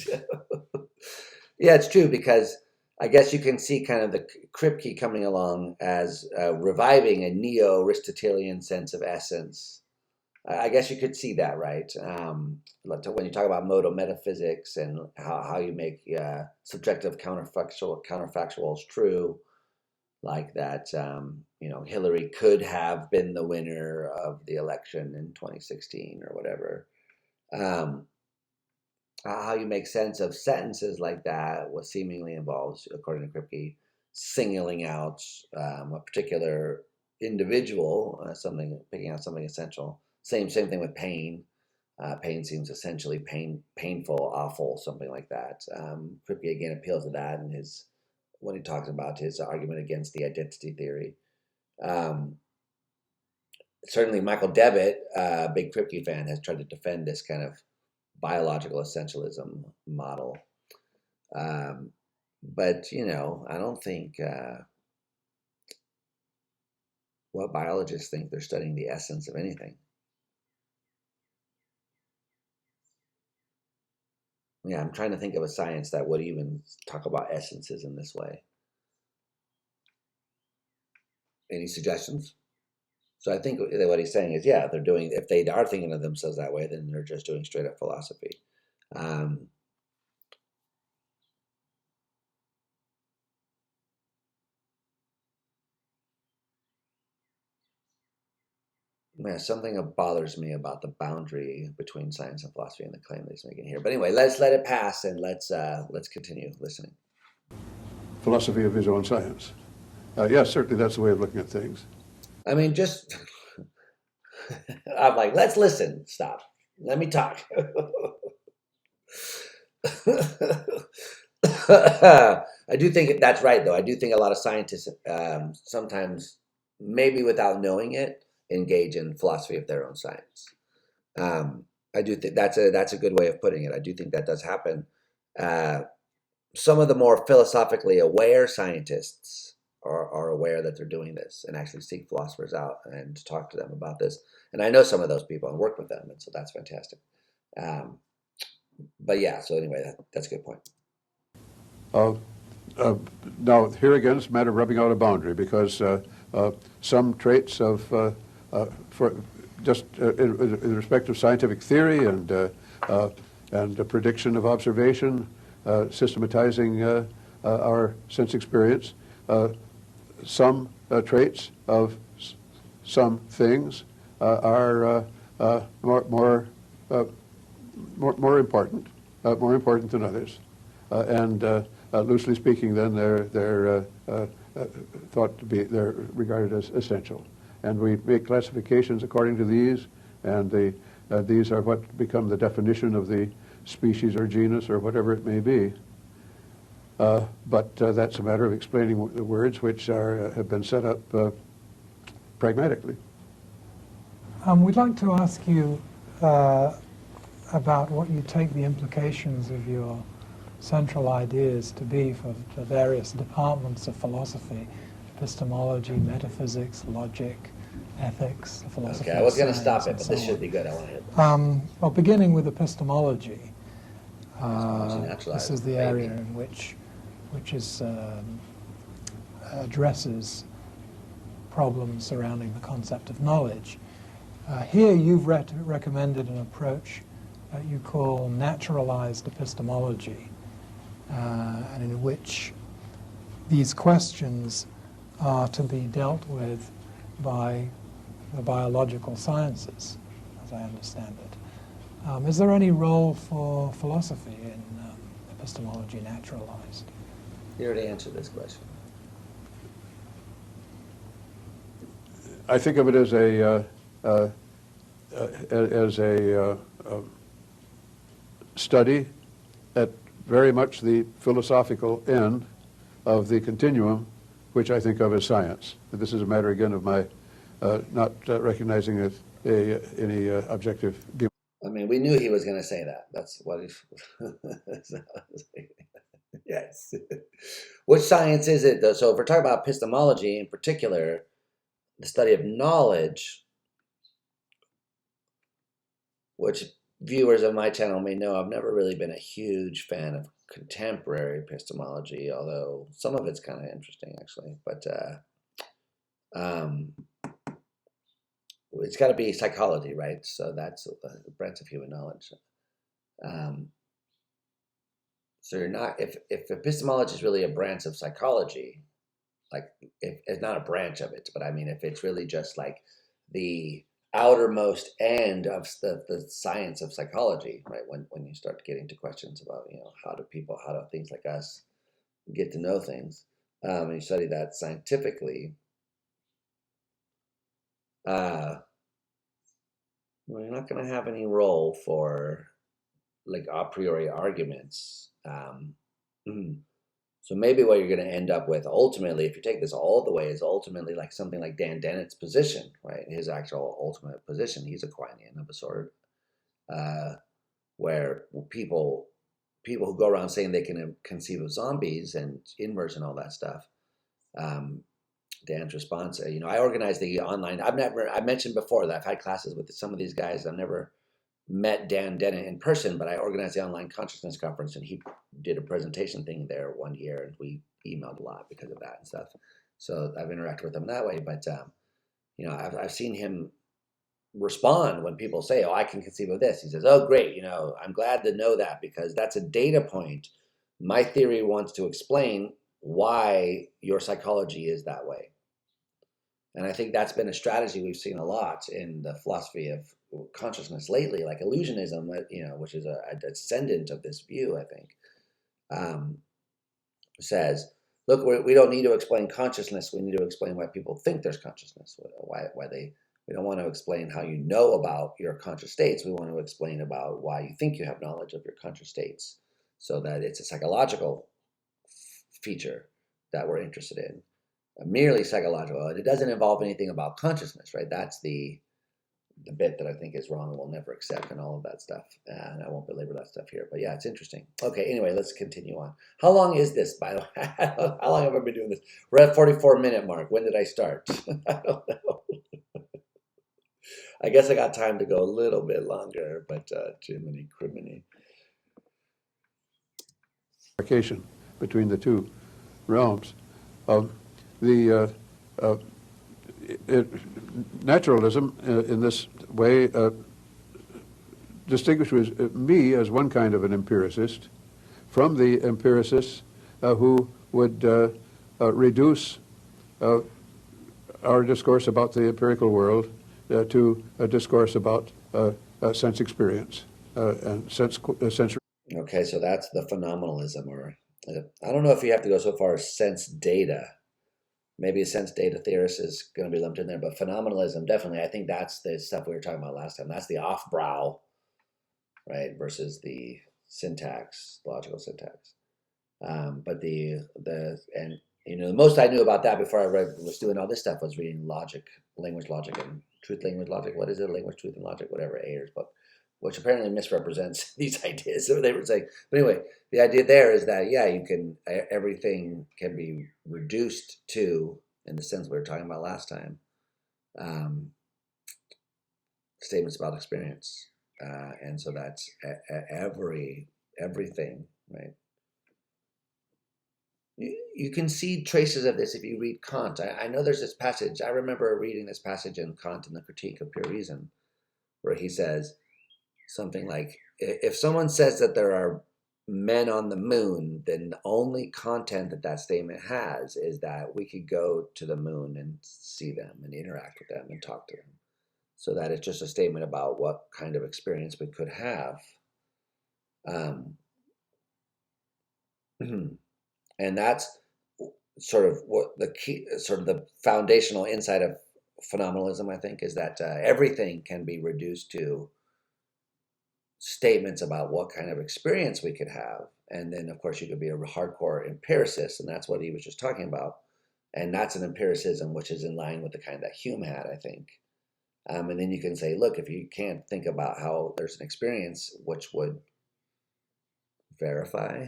yeah, it's true, because I guess you can see kind of the Kripke coming along as reviving a neo-Aristotelian sense of essence. I guess you could see that, right? When you talk about modal metaphysics and how you make subjective counterfactuals true, like that, Hillary could have been the winner of the election in 2016 or whatever. How you make sense of sentences like that, what seemingly involves, according to Kripke, singling out a particular individual, picking out something essential. Same thing with pain. Pain seems essentially painful, awful, something like that. Kripke again appeals to that in when he talks about his argument against the identity theory. Certainly, Michael Devitt, a big Kripke fan, has tried to defend this kind of biological essentialism model. But, I don't think what biologists think they're studying the essence of anything. Yeah, I'm trying to think of a science that would even talk about essences in this way. Any suggestions? So I think what he's saying is, if they are thinking of themselves that way, then they're just doing straight up philosophy. Something that bothers me about the boundary between science and philosophy and the claim that he's making here. But anyway, let's let it pass and let's continue listening. Philosophy of his own science. Yes, certainly that's the way of looking at things. I mean, just I'm like, let's listen. Stop. Let me talk. I do think that's right, though. I do think a lot of scientists sometimes, maybe without knowing it, engage in philosophy of their own science. I do think that's a good way of putting it. I do think that does happen. Some of the more philosophically aware scientists are aware that they're doing this and actually seek philosophers out and talk to them about this. And I know some of those people and work with them, and so that's fantastic. But yeah, so anyway, that's a good point. Now, here again, it's a matter of rubbing out a boundary, because some traits of, in respect of scientific theory and the prediction of observation, systematizing our sense experience, some traits of some things are more important than others, and loosely speaking, then they're thought to be, they're regarded as essential, and we make classifications according to these, and these are what become the definition of the species or genus or whatever it may be. But that's a matter of explaining the words which have been set up pragmatically. We'd like to ask you about what you take the implications of your central ideas to be for the various departments of philosophy: epistemology, metaphysics, logic, ethics, the philosophy. Okay, I was going to science, stop it, but this should be good. I want to hit. Well, beginning with epistemology. Naturalized, This is the area in which addresses problems surrounding the concept of knowledge. Here you've recommended an approach that you call naturalized epistemology, and in which these questions are to be dealt with by the biological sciences, as I understand it. Is there any role for philosophy in epistemology naturalized? You already answered this question. I think of it as a study at very much the philosophical end of the continuum, which I think of as science. This is a matter, again, of my not recognizing any objective view. I mean, we knew he was going to say that. That's what he's... Yes. Which science is it, though? So if we're talking about epistemology in particular, the study of knowledge, which viewers of my channel may know, I've never really been a huge fan of contemporary epistemology, although some of it's kind of interesting, actually. But it's got to be psychology, right? So that's a branch of human knowledge. So you're not, if epistemology is really a branch of psychology, like if it's not a branch of it, but I mean, if it's really just like the outermost end of the science of psychology, right? When you start getting to questions about, how do things like us get to know things, and you study that scientifically, well, you're not going to have any role for like a priori arguments. So maybe what you're going to end up with ultimately, if you take this all the way, is ultimately like something like Dan Dennett's position, right? His actual ultimate position. He's a Quinian of a sort, where people who go around saying they can conceive of zombies and inverse and all that stuff. Dan's response, I organized the online. I mentioned before that I've had classes with some of these guys. I've never met Dan Dennett in person, but I organized the online consciousness conference, and he did a presentation thing there one year, and we emailed a lot because of that and stuff. So I've interacted with him that way. But I've seen him respond when people say, "Oh, I can conceive of this." He says, "Oh, great! I'm glad to know that, because that's a data point. My theory wants to explain why your psychology is that way." And I think that's been a strategy we've seen a lot in the philosophy of consciousness lately, like illusionism, which is a descendant of this view, I think, says, look, we don't need to explain consciousness. We need to explain why people think there's consciousness, we don't want to explain how you know about your conscious states. We want to explain about why you think you have knowledge of your conscious states, so that it's a psychological feature that we're interested in, merely psychological. And it doesn't involve anything about consciousness, right? That's the bit that I think is wrong and we'll never accept and all of that stuff. And I won't belabor that stuff here. But yeah, it's interesting. Okay, anyway, let's continue on. How long is this, by the way? How long have I been doing this? We're at 44-minute mark. When did I start? I don't know. I guess I got time to go a little bit longer, but Jiminy Criminy. Demarcation between the two realms. Naturalism, in this way, distinguishes me as one kind of an empiricist from the empiricists who would reduce our discourse about the empirical world to a discourse about sense experience and sensory. Okay, so that's the phenomenalism, or I don't know if you have to go so far as sense data. Maybe a sense data theorist is going to be lumped in there, but phenomenalism, definitely. I think that's the stuff we were talking about last time. That's the off-brow, right, versus the syntax, logical syntax. But the most I knew about that before I was doing all this stuff was reading logic, language logic, and truth language logic. What is it? Language, truth, and logic, whatever, Ayer's book, which apparently misrepresents these ideas. So they were saying, but anyway, the idea there is that, yeah, everything can be reduced to, in the sense we were talking about last time, statements about experience. And so that's everything, right? You can see traces of this if you read Kant. I know there's this passage. I remember reading this passage in Kant in the Critique of Pure Reason, where he says something like, if someone says that there are men on the moon, then the only content that statement has is that we could go to the moon and see them and interact with them and talk to them. So that it's just a statement about what kind of experience we could have. And that's sort of what the key, sort of the foundational insight of phenomenalism, I think, is that everything can be reduced to statements about what kind of experience we could have. And then, of course, you could be a hardcore empiricist, and that's what he was just talking about. And that's an empiricism which is in line with the kind that Hume had, I think. And then you can say, look, if you can't think about how there's an experience which would verify,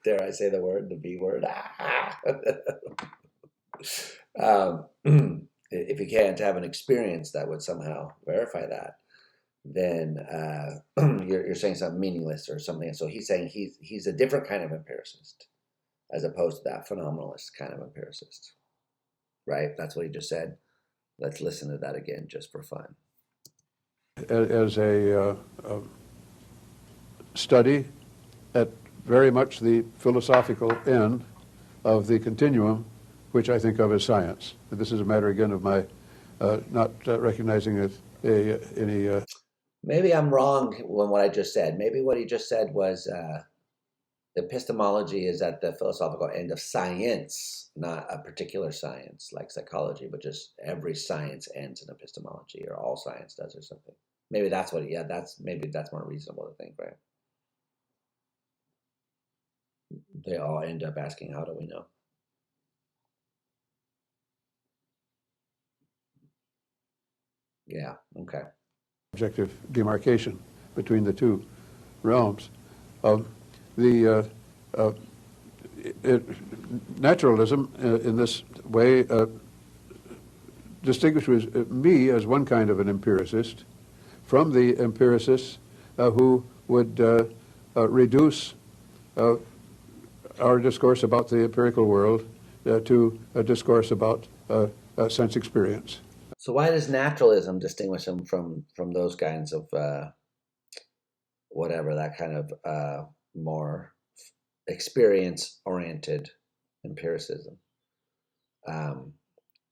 dare I say the word, the B word, if you can't have an experience that would somehow verify that, then you're saying something meaningless or something. And so he's saying he's a different kind of empiricist as opposed to that phenomenalist kind of empiricist, right? That's what he just said. Let's listen to that again just for fun. As a study at very much the philosophical end of the continuum, which I think of as science. This is a matter, again, of my not recognizing any... Maybe I'm wrong when what I just said. Maybe what he just said was epistemology is at the philosophical end of science, not a particular science like psychology, but just every science ends in epistemology, or all science does, or something. Maybe that's what, maybe that's more reasonable to think, right? They all end up asking, how do we know? Yeah, okay. Objective demarcation between the two realms. Naturalism, in this way, distinguishes me as one kind of an empiricist from the empiricists who would reduce our discourse about the empirical world to a discourse about sense experience. So why does naturalism distinguish them from those kinds of whatever, that kind of more experience-oriented empiricism?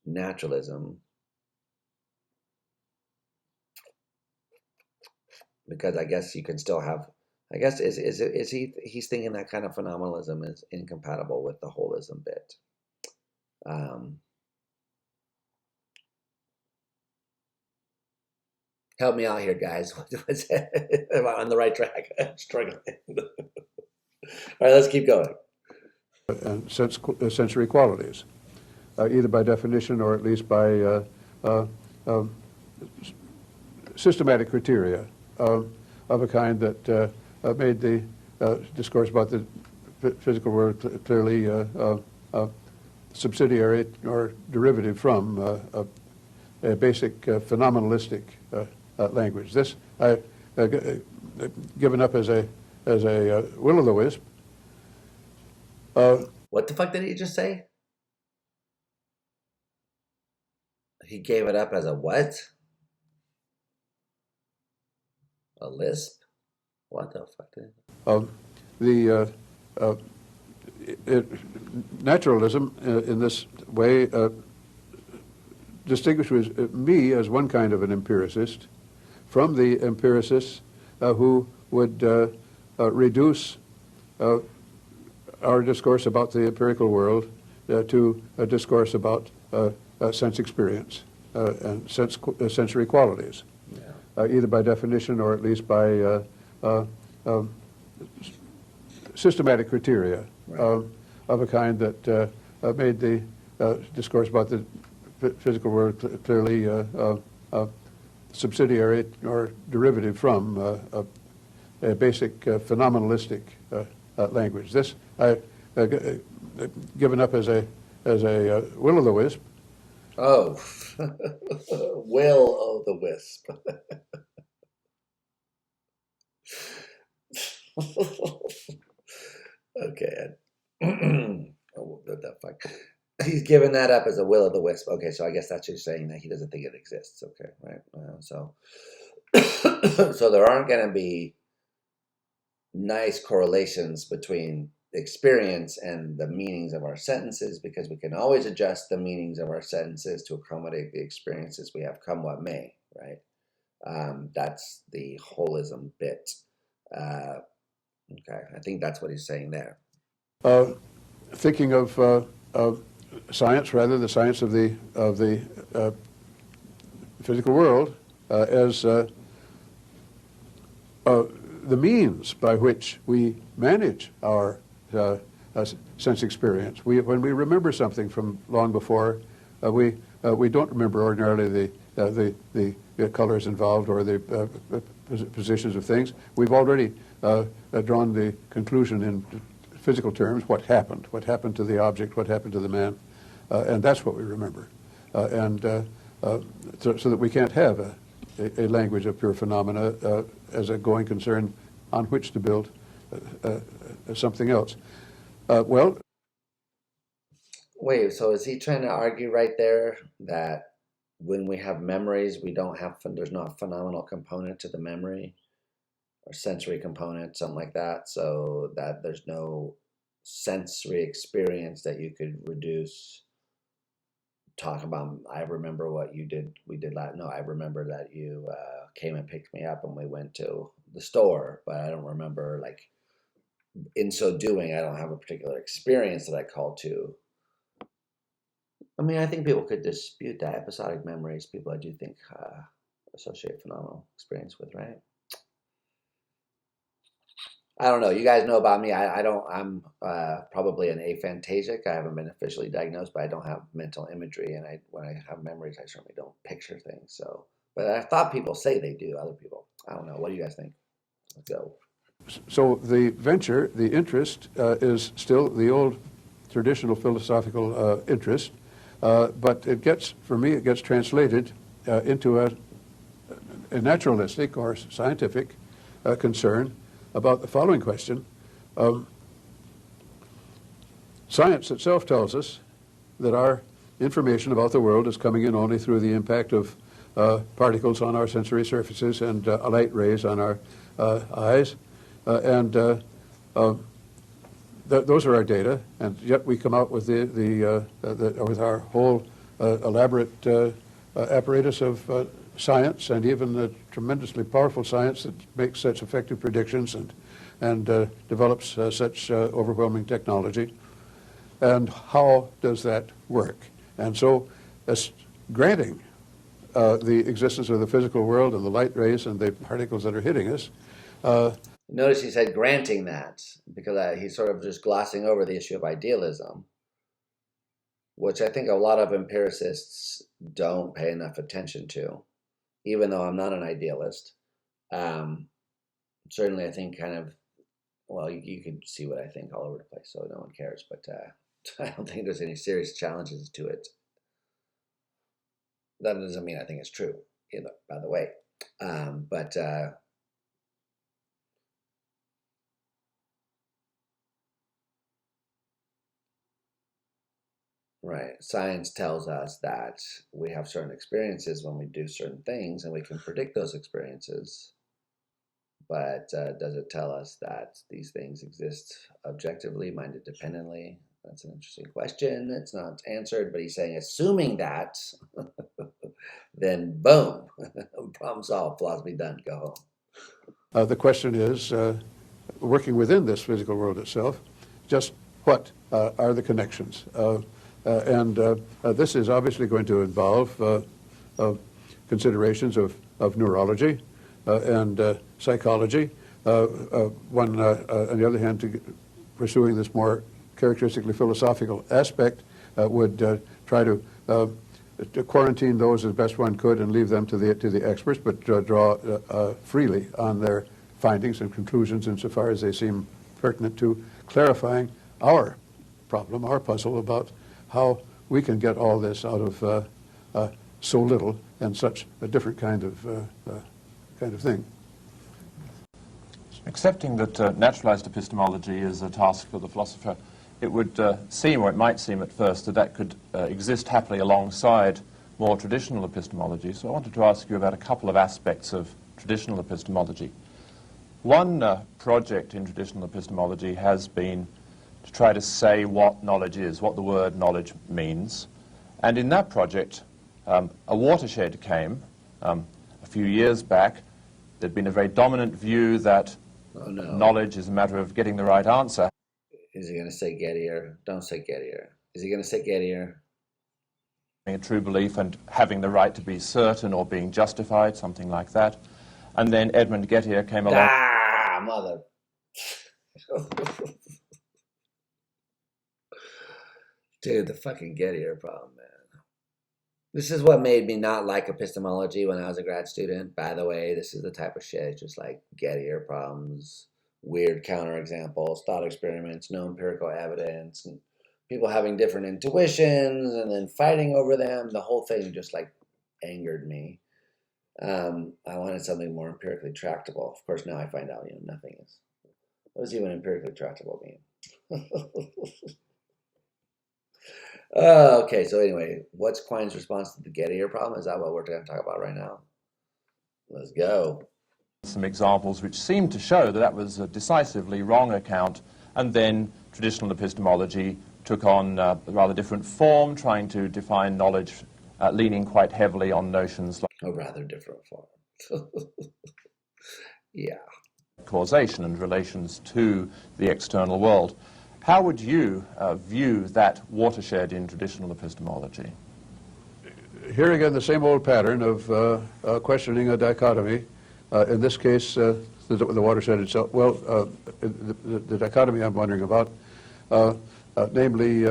Naturalism, because I guess you can still have, I guess he's thinking that kind of phenomenalism is incompatible with the holism bit. Help me out here, guys. Am I on the right track? I'm struggling. All right, let's keep going. and sensory qualities, either by definition or at least by systematic criteria of a kind that made the discourse about the physical world clearly subsidiary or derivative from a basic phenomenalistic language. This I've given up as a will-o'-the-wisp. What the fuck did he just say? He gave it up as a what? A lisp? What the fuck did Naturalism in this way distinguishes me as one kind of an empiricist from the empiricists who would reduce our discourse about the empirical world to a discourse about sense experience and sensory qualities, either by definition or at least by systematic criteria of a kind that made the discourse about the physical world clearly subsidiary or derivative from a basic phenomenalistic language. This I've given up as a will-o'-the-wisp. Oh, will-o'-the-wisp. Okay. Oh, what the fuck? He's given that up as a will-o'-the-wisp. Okay, so I guess that's just saying that he doesn't think it exists. Okay, right. So there aren't going to be nice correlations between experience and the meanings of our sentences, because we can always adjust the meanings of our sentences to accommodate the experiences we have, come what may, right? That's the holism bit. Okay, I think that's what he's saying there. Thinking of science, rather the science of the physical world, as the means by which we manage our sense experience. When we remember something from long before, we don't remember ordinarily the colors involved or the positions of things. We've already drawn the conclusion in physical terms, what happened to the object, what happened to the man, and that's what we remember. So that we can't have a language of pure phenomena as a going concern on which to build something else. Wait, so is he trying to argue right there that when we have memories, there's not a phenomenal component to the memory or sensory component, something like that, so that there's no sensory experience that you could reduce? Talk about, I remember what you did, I remember that you came and picked me up and we went to the store, but I don't remember, like, in so doing, I don't have a particular experience that I call to. I mean, I think people could dispute that. Episodic memories, people I do think associate phenomenal experience with, right? I don't know. You guys know about me. I'm probably an aphantasic. I haven't been officially diagnosed, but I don't have mental imagery. And when I have memories, I certainly don't picture things. So, but I thought people say they do, other people. I don't know. What do you guys think? Let's go. So the venture, the interest, is still the old traditional philosophical interest, but for me, it gets translated into a naturalistic or scientific concern about the following question. Science itself tells us that our information about the world is coming in only through the impact of particles on our sensory surfaces and light rays on our eyes. Those are our data, and yet we come out with with our whole elaborate apparatus of science, and even the tremendously powerful science that makes such effective predictions and develops such overwhelming technology. And how does that work? And so, granting the existence of the physical world and the light rays and the particles that are hitting us, Notice he said granting that, because he's sort of just glossing over the issue of idealism, which I think a lot of empiricists don't pay enough attention to, even though I'm not an idealist. Certainly, I think well, you can see what I think all over the place, so no one cares, but I don't think there's any serious challenges to it. That doesn't mean I think it's true, by the way. Right. Science tells us that we have certain experiences when we do certain things, and we can predict those experiences. But does it tell us that these things exist objectively, mind independently? That's an interesting question. It's not answered, but he's saying, assuming that, then boom, problem solved, philosophy done, go home. The question is, working within this physical world itself, just what are the connections? This is obviously going to involve considerations of neurology and psychology. One, on the other hand, pursuing this more characteristically philosophical aspect would try to quarantine those as best one could and leave them to the experts, but draw freely on their findings and conclusions insofar as they seem pertinent to clarifying our problem, our puzzle about how we can get all this out of so little and such a different kind of thing. Accepting that naturalized epistemology is a task for the philosopher, it would seem, or it might seem at first, that that could exist happily alongside more traditional epistemology. So I wanted to ask you about a couple of aspects of traditional epistemology. One project in traditional epistemology has been to try to say what knowledge is, what the word knowledge means. And in that project, a watershed came a few years back. There'd been a very dominant view that knowledge is a matter of getting the right answer. Is he going to say Gettier? Don't say Gettier. Is he going to say Gettier? A true belief and having the right to be certain or being justified, something like that. And then Edmund Gettier came along. Ah, mother. Dude, the fucking Gettier problem, man. This is what made me not like epistemology when I was a grad student. By the way, this is the type of shit, just like Gettier problems, weird counterexamples, thought experiments, no empirical evidence, and people having different intuitions and then fighting over them. The whole thing just like angered me. I wanted something more empirically tractable. Of course, now I find out, nothing is. What does even empirically tractable mean? Okay, so anyway, what's Quine's response to the Gettier problem? Is that what we're going to talk about right now? Let's go. Some examples which seem to show that that was a decisively wrong account, and then traditional epistemology took on a rather different form, trying to define knowledge, leaning quite heavily on notions like a rather different form. Yeah. Causation and relations to the external world. How would you view that watershed in traditional epistemology? Here again, the same old pattern of questioning a dichotomy. In this case, the watershed itself. Well, the dichotomy I'm wondering about, namely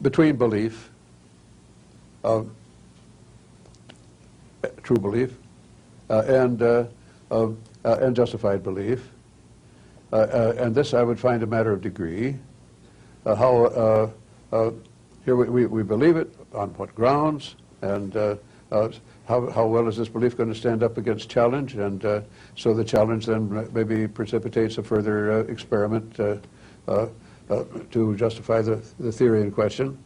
between belief, true belief, and justified belief. And this I would find a matter of degree. Here we believe it, on what grounds, and how well is this belief going to stand up against challenge, and so the challenge then maybe precipitates a further experiment to justify the theory in question.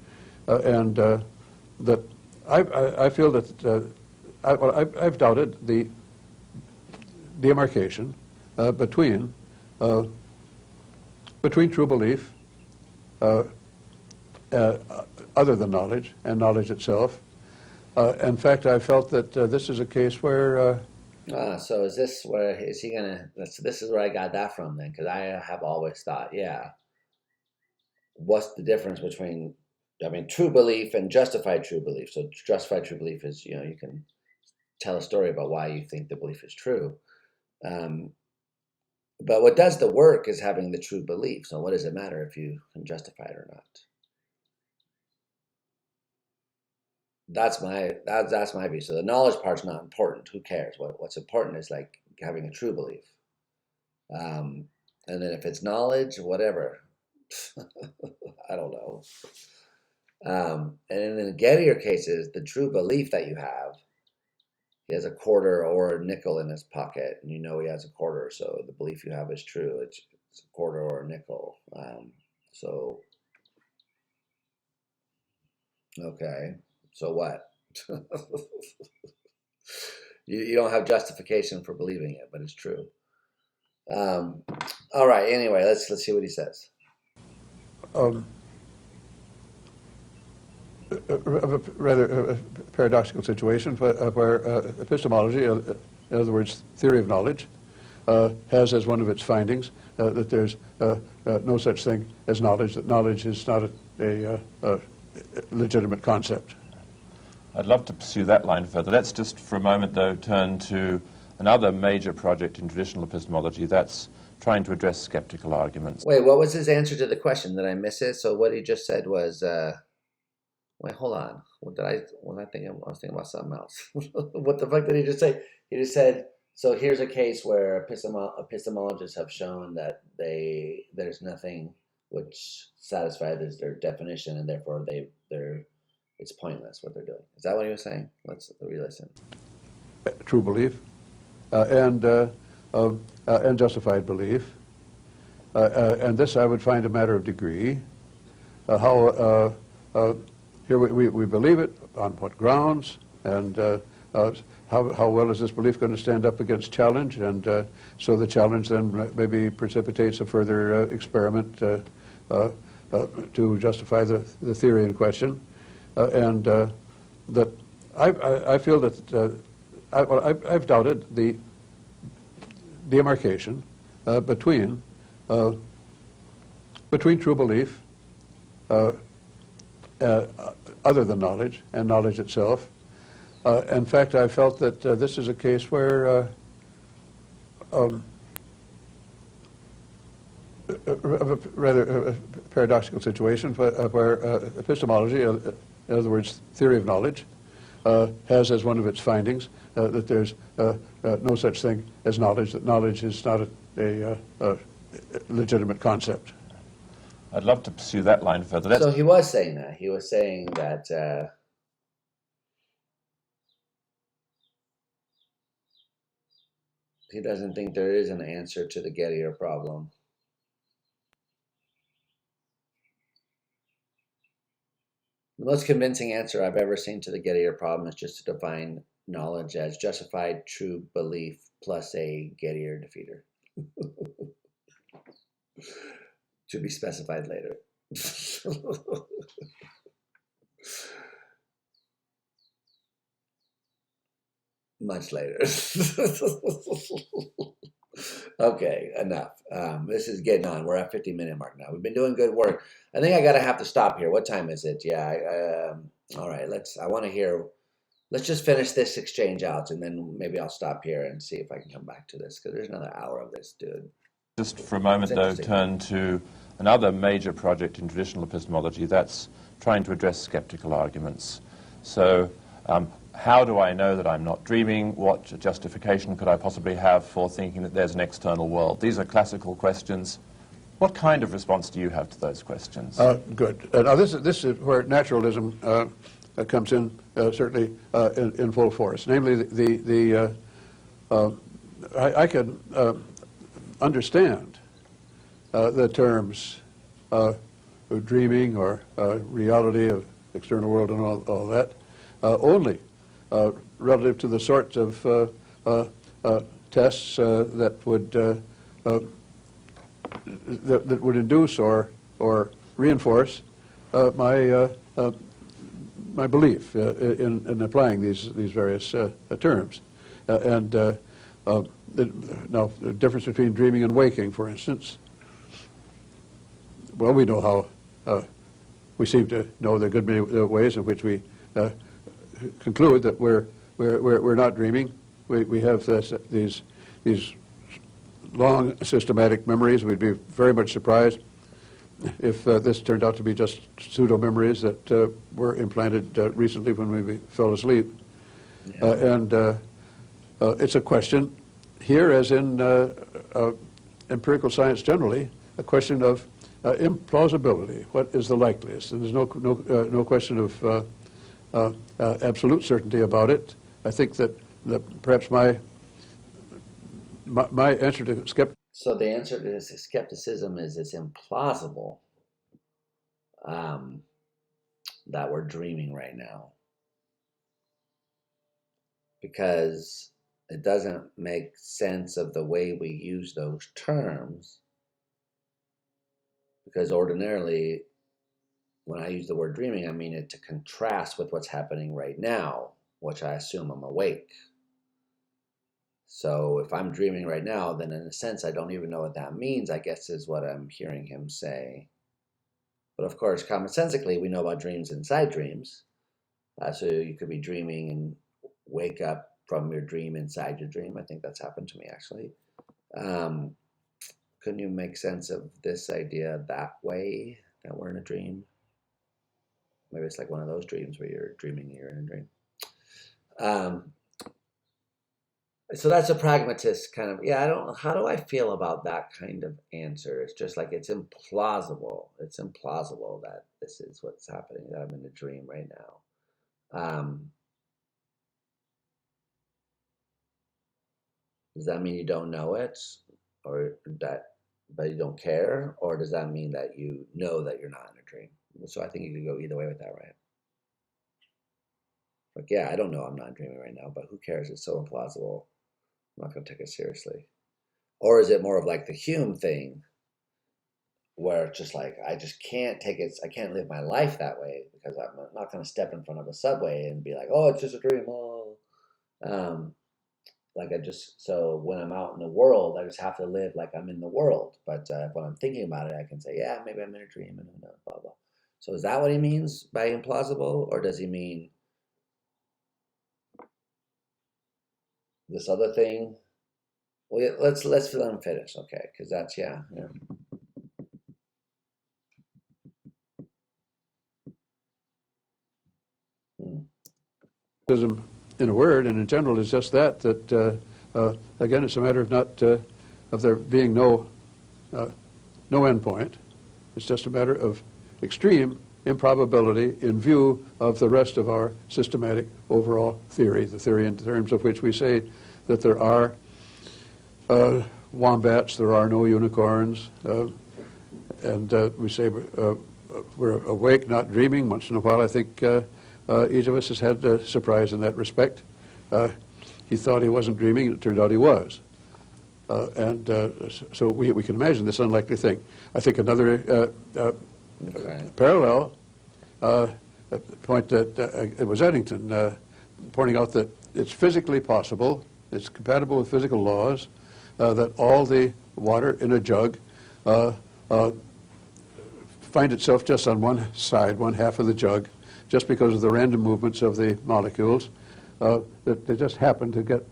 And that I feel that I've doubted the demarcation between true belief, other than knowledge, and knowledge itself. In fact, I felt that this is a case where... so is this where, is he going to... This is where I got that from then, because I have always thought, what's the difference between, true belief and justified true belief? So justified true belief is, you can tell a story about why you think the belief is true. But what does the work is having the true belief. So what does it matter if you can justify it or not? That's my view. So the knowledge part's not important. Who cares? What's important is like having a true belief. And then if it's knowledge, whatever. I don't know. And in the Gettier cases, the true belief that you have, he has a quarter or a nickel in his pocket, and you know he has a quarter, so the belief you have is true. It's a quarter or a nickel. Okay, so what? you don't have justification for believing it, but it's true. All right. Anyway, let's see what he says. A rather paradoxical situation where epistemology, in other words, theory of knowledge, has as one of its findings that there's no such thing as knowledge, that knowledge is not a legitimate concept. I'd love to pursue that line further. Let's just for a moment, though, turn to another major project in traditional epistemology. That's trying to address skeptical arguments. Wait, what was his answer to the question? Did I miss it? So what he just said was, wait, hold on. I was thinking about something else. What the fuck did he just say? He just said, so here's a case where epistemologists have shown that there's nothing which satisfies their definition, and therefore it's pointless what they're doing. Is that what he was saying? Let's re-listen. True belief and justified belief, and this I would find a matter of degree. Here we believe it, on what grounds, and how well is this belief going to stand up against challenge, and so the challenge then maybe precipitates a further experiment to justify the theory in question, and that I feel that I've doubted the demarcation between true belief, other than knowledge, and knowledge itself. In fact, I felt that this is a case where a rather paradoxical situation where epistemology, in other words, theory of knowledge, has as one of its findings that there's no such thing as knowledge, that knowledge is not a legitimate concept. I'd love to pursue that line further. So he was saying that. He was saying that he doesn't think there is an answer to the Gettier problem. The most convincing answer I've ever seen to the Gettier problem is just to define knowledge as justified true belief plus a Gettier defeater. To be specified later. Much later. Okay, enough. This is getting on. We're at 50-minute mark now. We've been doing good work. I think I gotta have to stop here. What time is it? Yeah. All right. I want to hear. Let's just finish this exchange out, and then maybe I'll stop here and see if I can come back to this, because there's another hour of this, dude. Just for a moment, though, turn to another major project in traditional epistemology. That's trying to address skeptical arguments. So how do I know that I'm not dreaming? What justification could I possibly have for thinking that there's an external world? These are classical questions. What kind of response do you have to those questions? Good. Now this is where naturalism comes in, certainly in full force. Namely, I can understand the terms dreaming or reality of external world and all that only relative to the sorts of tests that would induce or reinforce my belief in applying these various terms. Now, the difference between dreaming and waking, for instance, well, we know how, we seem to know the good many ways in which we conclude that we're not dreaming. We have these long systematic memories. We'd be very much surprised if this turned out to be just pseudo-memories that were implanted recently when we fell asleep. Yeah. It's a question here, as in empirical science generally, a question of implausibility. What is the likeliest? And there's no question of absolute certainty about it. I think that perhaps my answer to skepticism. So the answer to this skepticism is it's implausible that we're dreaming right now, because it doesn't make sense of the way we use those terms, because ordinarily when I use the word dreaming, I mean it to contrast with what's happening right now, which I assume I'm awake. So if I'm dreaming right now, then in a sense, I don't even know what that means, I guess is what I'm hearing him say. But of course, commonsensically, we know about dreams inside dreams. So you could be dreaming and wake up from your dream inside your dream. I think that's happened to me, actually. Couldn't you make sense of this idea that way, that we're in a dream? Maybe it's like one of those dreams where you're dreaming and you're in a dream. So that's a pragmatist kind of, how do I feel about that kind of answer? It's just like, it's implausible. It's implausible that this is what's happening, that I'm in a dream right now. Does that mean you don't know it, or that, but you don't care? Or does that mean that you know that you're not in a dream? So I think you could go either way with that, right? Like, yeah, I don't know I'm not dreaming right now, but who cares? It's so implausible. I'm not going to take it seriously. Or is it more of like the Hume thing, where it's just like, I just can't take it, I can't live my life that way, because I'm not going to step in front of a subway and be like, oh, it's just a dream. Oh. So when I'm out in the world, I just have to live like I'm in the world. But when I'm thinking about it, I can say, yeah, maybe I'm in a dream, and who knows, blah, blah. So is that what he means by implausible, or does he mean this other thing? Well, yeah, let's let him finish, okay? Because that's yeah. In a word, and in general, is just that again, it's a matter of not of there being no end point. It's just a matter of extreme improbability in view of the rest of our systematic overall theory, the theory in terms of which we say that there are wombats, there are no unicorns, and we say we're awake, not dreaming. Once in a while, I think each of us has had a surprise in that respect. He thought he wasn't dreaming, and it turned out he was. So we can imagine this unlikely thing. I think another parallel point that it was Eddington pointing out that it's physically possible, it's compatible with physical laws, that all the water in a jug find itself just on one side, one half of the jug, just because of the random movements of the molecules, that they just happen to get,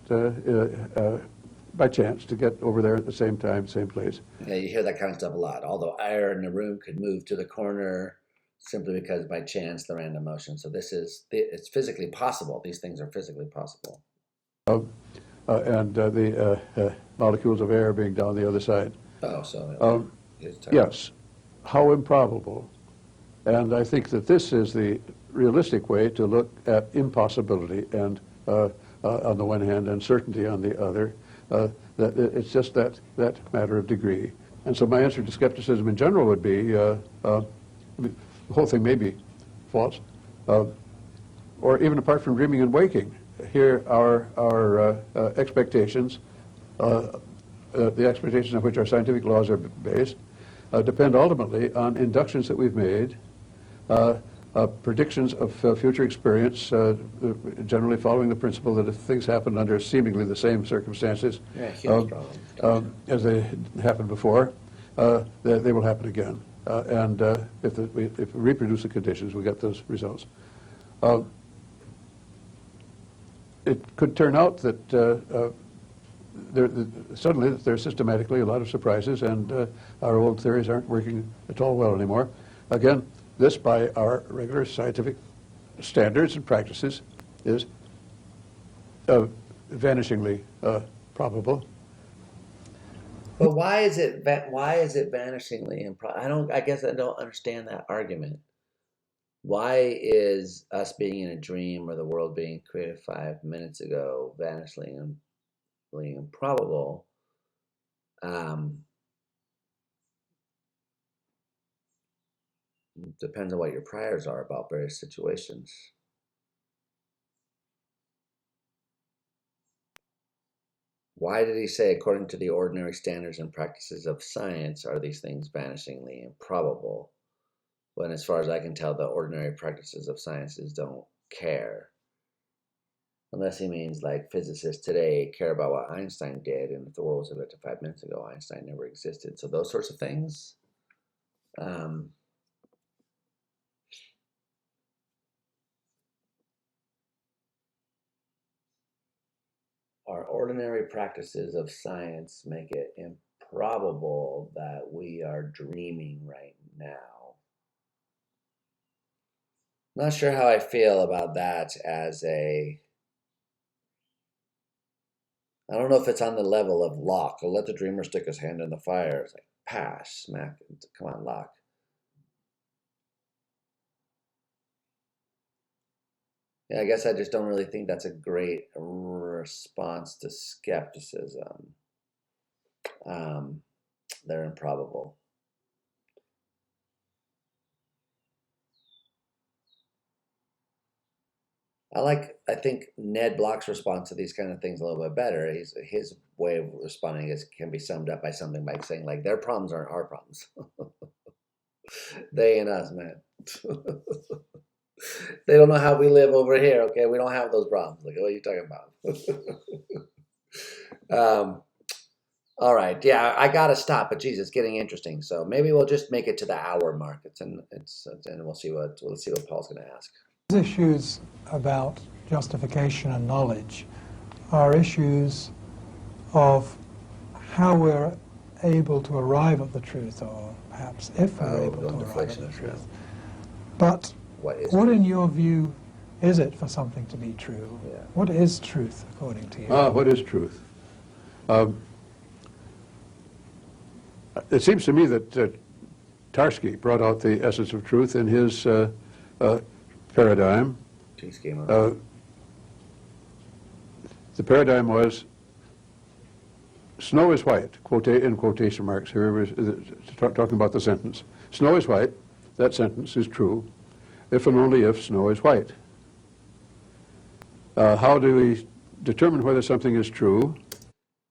by chance, to get over there at the same time, same place. Yeah, you hear that kind of stuff a lot. Although air in the room could move to the corner simply because by chance the random motion. So it's physically possible. These things are physically possible. And the molecules of air being down the other side. Oh, so yes. How improbable. And I think that this is the realistic way to look at impossibility and on the one hand and certainty on the other. That it's just that matter of degree. And so my answer to skepticism in general would be the whole thing may be false, or even apart from dreaming and waking. Here our expectations, the expectations on which our scientific laws are based, depend ultimately on inductions that we've made, predictions of future experience, generally following the principle that if things happen under seemingly the same circumstances as they happened before, they will happen again. And if we reproduce the conditions, we get those results. it could turn out that suddenly there's systematically a lot of surprises, and our old theories aren't working at all well anymore. Again, this, by our regular scientific standards and practices, is vanishingly probable. But why is it vanishingly improbable? I guess I don't understand that argument. Why is us being in a dream or the world being created 5 minutes ago vanishingly improbable? Depends on what your priors are about various situations. Why did he say, according to the ordinary standards and practices of science, are these things vanishingly improbable? When, as far as I can tell, the ordinary practices of sciences don't care. Unless he means like physicists today care about what Einstein did, and if the world was invented 5 minutes ago, Einstein never existed. So those sorts of things. Our ordinary practices of science make it improbable that we are dreaming right now. Not sure how I feel about that as a... I don't know if it's on the level of Locke. Let the dreamer stick his hand in the fire. It's like, pass, smack. Come on, Locke. Yeah, I guess I just don't really think that's a great response to skepticism. They're improbable. I think Ned Block's response to these kind of things a little bit better. His way of responding can be summed up by something by saying, like, their problems aren't our problems. They and us, man. They don't know how we live over here, okay? We don't have those problems. Like, what are you talking about? All right, yeah, I gotta stop, but geez, it's getting interesting. So maybe we'll just make it to the hour mark. And we'll see what Paul's going to ask. Issues about justification and knowledge are issues of how we're able to arrive at the truth, or perhaps if we're able to arrive at the truth. But what in your view is it for something to be true? Yeah. What is truth according to you? What is truth? It seems to me that Tarski brought out the essence of truth in his paradigm. The paradigm was, snow is white, in quotation marks, here talking about the sentence. Snow is white, that sentence is true, if and only if snow is white. How do we determine whether something is true?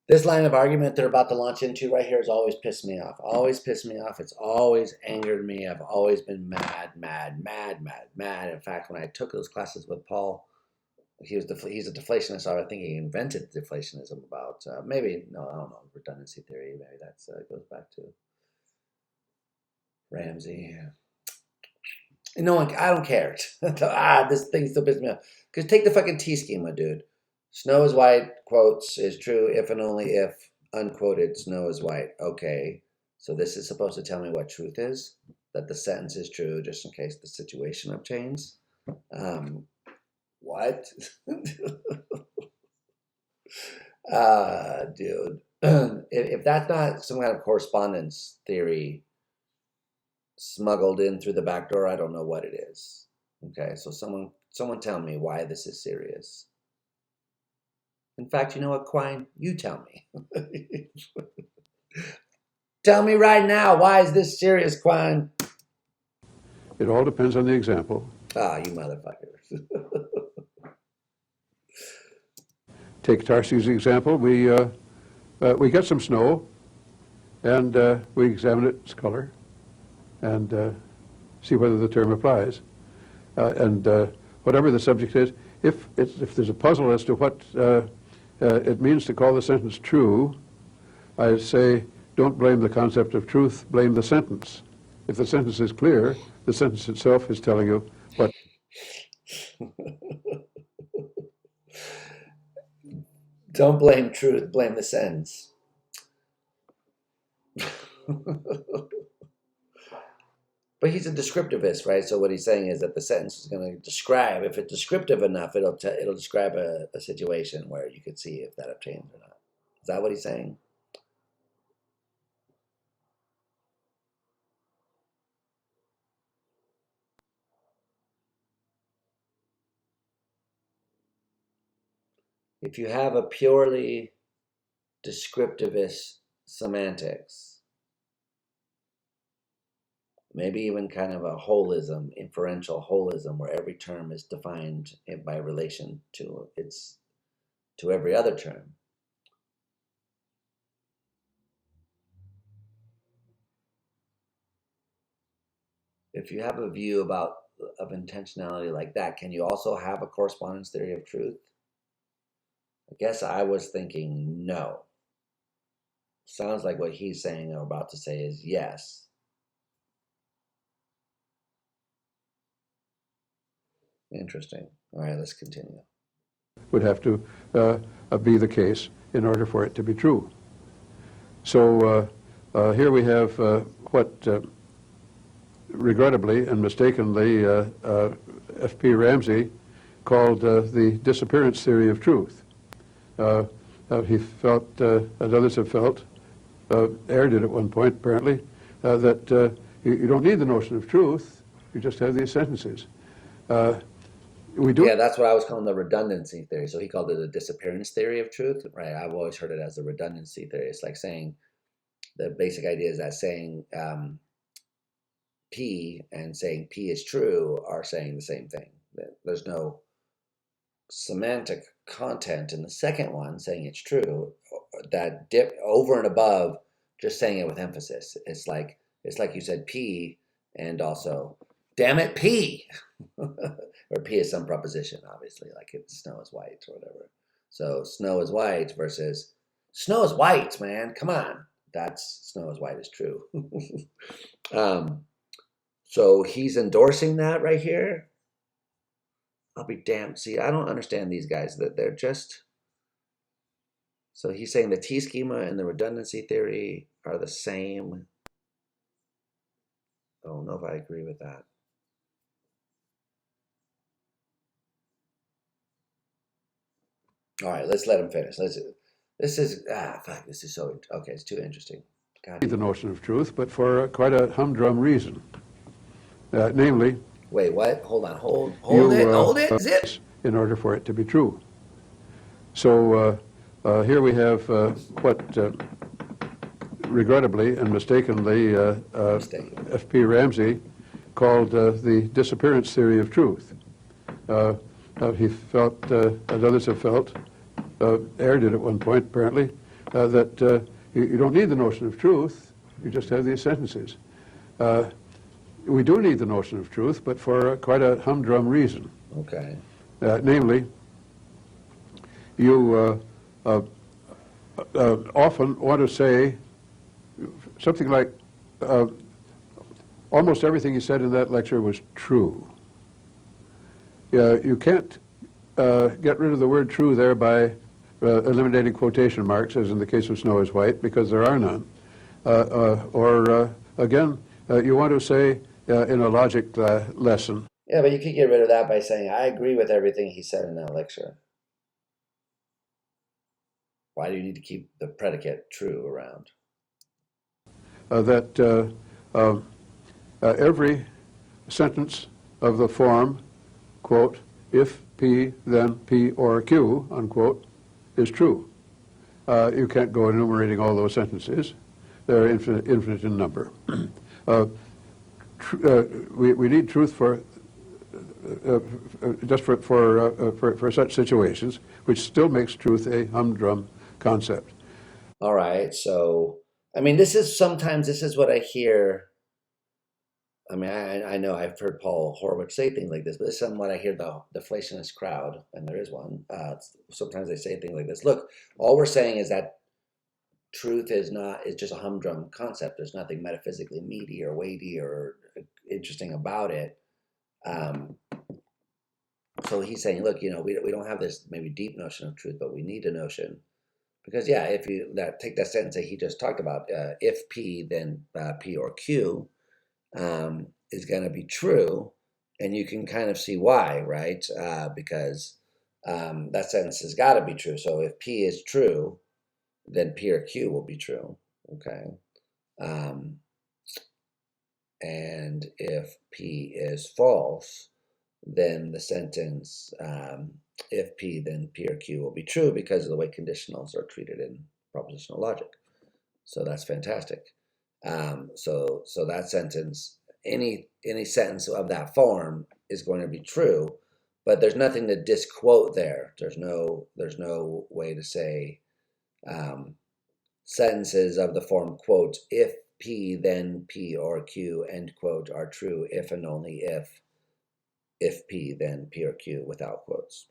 This line of argument they're about to launch into right here has always pissed me off. Always pissed me off. It's always angered me. I've always been mad. In fact, when I took those classes with Paul, he's a deflationist. I think he invented deflationism about, I don't know, redundancy theory. Maybe that goes back to Ramsey. No one, I don't care. This thing still pisses me off. Because take the fucking T-schema, dude. Snow is white, quotes, is true if and only if, unquoted, snow is white. Okay, so this is supposed to tell me what truth is? That the sentence is true just in case the situation obtains? What? Dude. If that's not some kind of correspondence theory smuggled in through the back door, I don't know what it is. Okay, so someone tell me why this is serious. In fact, you know what, Quine? You tell me. Tell me right now, why is this serious, Quine? It all depends on the example. You motherfuckers. Take Tarski's example. We get some snow, and we examine its color, and see whether the term applies. And whatever the subject is, if there's a puzzle as to what it means to call the sentence true, I say, don't blame the concept of truth, blame the sentence. If the sentence is clear, the sentence itself is telling you what. Don't blame truth, blame the sentence. But he's a descriptivist, right? So what he's saying is that the sentence is going to describe, if it's descriptive enough, it'll describe a situation where you could see if that obtains or not. Is that what he's saying? If you have a purely descriptivist semantics, maybe even kind of a holism, inferential holism, where every term is defined by relation to every other term. If you have a view of intentionality like that, can you also have a correspondence theory of truth? I guess I was thinking no. Sounds like what he's saying or about to say is yes. Interesting. All right, let's continue. Would have to be the case in order for it to be true. So here we have what regrettably and mistakenly F.P. Ramsey called the disappearance theory of truth. He felt, as others have felt, Ayer did at one point apparently, that you don't need the notion of truth, you just have these sentences. We do. Yeah, that's what I was calling the redundancy theory. So he called it a disappearance theory of truth, right? I've always heard it as the redundancy theory. It's like saying, the basic idea is that saying P and saying P is true are saying the same thing. There's no semantic content in the second one saying it's true that dip over and above just saying it with emphasis. It's like you said P and also damn it P. Or P is some proposition, obviously, like snow is white or whatever. So snow is white versus snow is white, man. Come on. That's snow is white is true. So he's endorsing that right here. I'll be damned. See, I don't understand these guys. That they're just. So he's saying the T schema and the redundancy theory are the same. I don't know if I agree with that. All right, let's let him finish. This is so okay. It's too interesting. God. The notion of truth, but for quite a humdrum reason, namely. Wait, what? Hold on. Hold it. Zip. In order for it to be true. So here we have what regrettably and mistakenly F.P. Ramsey called the disappearance theory of truth. He felt, as others have felt, Ayer did at one point apparently, that you don't need the notion of truth, you just have these sentences. We do need the notion of truth, but for quite a humdrum reason. Okay. Namely, you often want to say something like, almost everything he said in that lecture was true. You can't get rid of the word true there by eliminating quotation marks, as in the case of snow is white, because there are none. Again, you want to say in a logic lesson. Yeah, but you could get rid of that by saying, I agree with everything he said in that lecture. Why do you need to keep the predicate true around? That every sentence of the form, quote, if P, then P or Q, unquote, is true. You can't go enumerating all those sentences. They're infinite in number. We need truth for just for such situations, which still makes truth a humdrum concept. All right, so I mean, this is what I hear. I mean, I know I've heard Paul Horowitz say things like this, but this is somewhat I hear the deflationist crowd, and there is one. Sometimes they say things like this. Look, all we're saying is that truth is just a humdrum concept. There's nothing metaphysically meaty or weighty or interesting about it. So he's saying, look, we don't have this maybe deep notion of truth, but we need a notion Because yeah, if you take that sentence that he just talked about, if P, then P or Q is going to be true, and you can kind of see why, right? Because that sentence has got to be true. So if P is true, then P or Q will be true. Okay. And if P is false, then the sentence, if P, then P or Q will be true because of the way conditionals are treated in propositional logic. So that's fantastic. So that sentence, any sentence of that form is going to be true, but there's nothing to disquote there. There's no way to say sentences of the form, quote, if P, then P or Q, end quote, are true if and only if P, then P or Q, without quotes.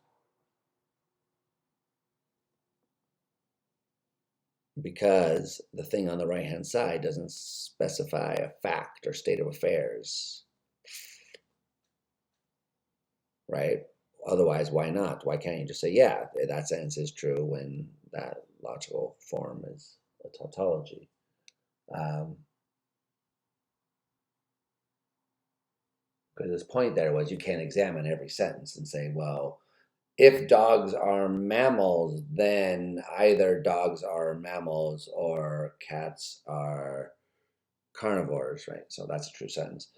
Because the thing on the right-hand side doesn't specify a fact or state of affairs, right? Otherwise, why not? Why can't you just say, yeah, that sentence is true when that logical form is a tautology? Because his point there was you can't examine every sentence and say, well, if dogs are mammals, then either dogs are mammals or cats are carnivores, right? So that's a true sentence.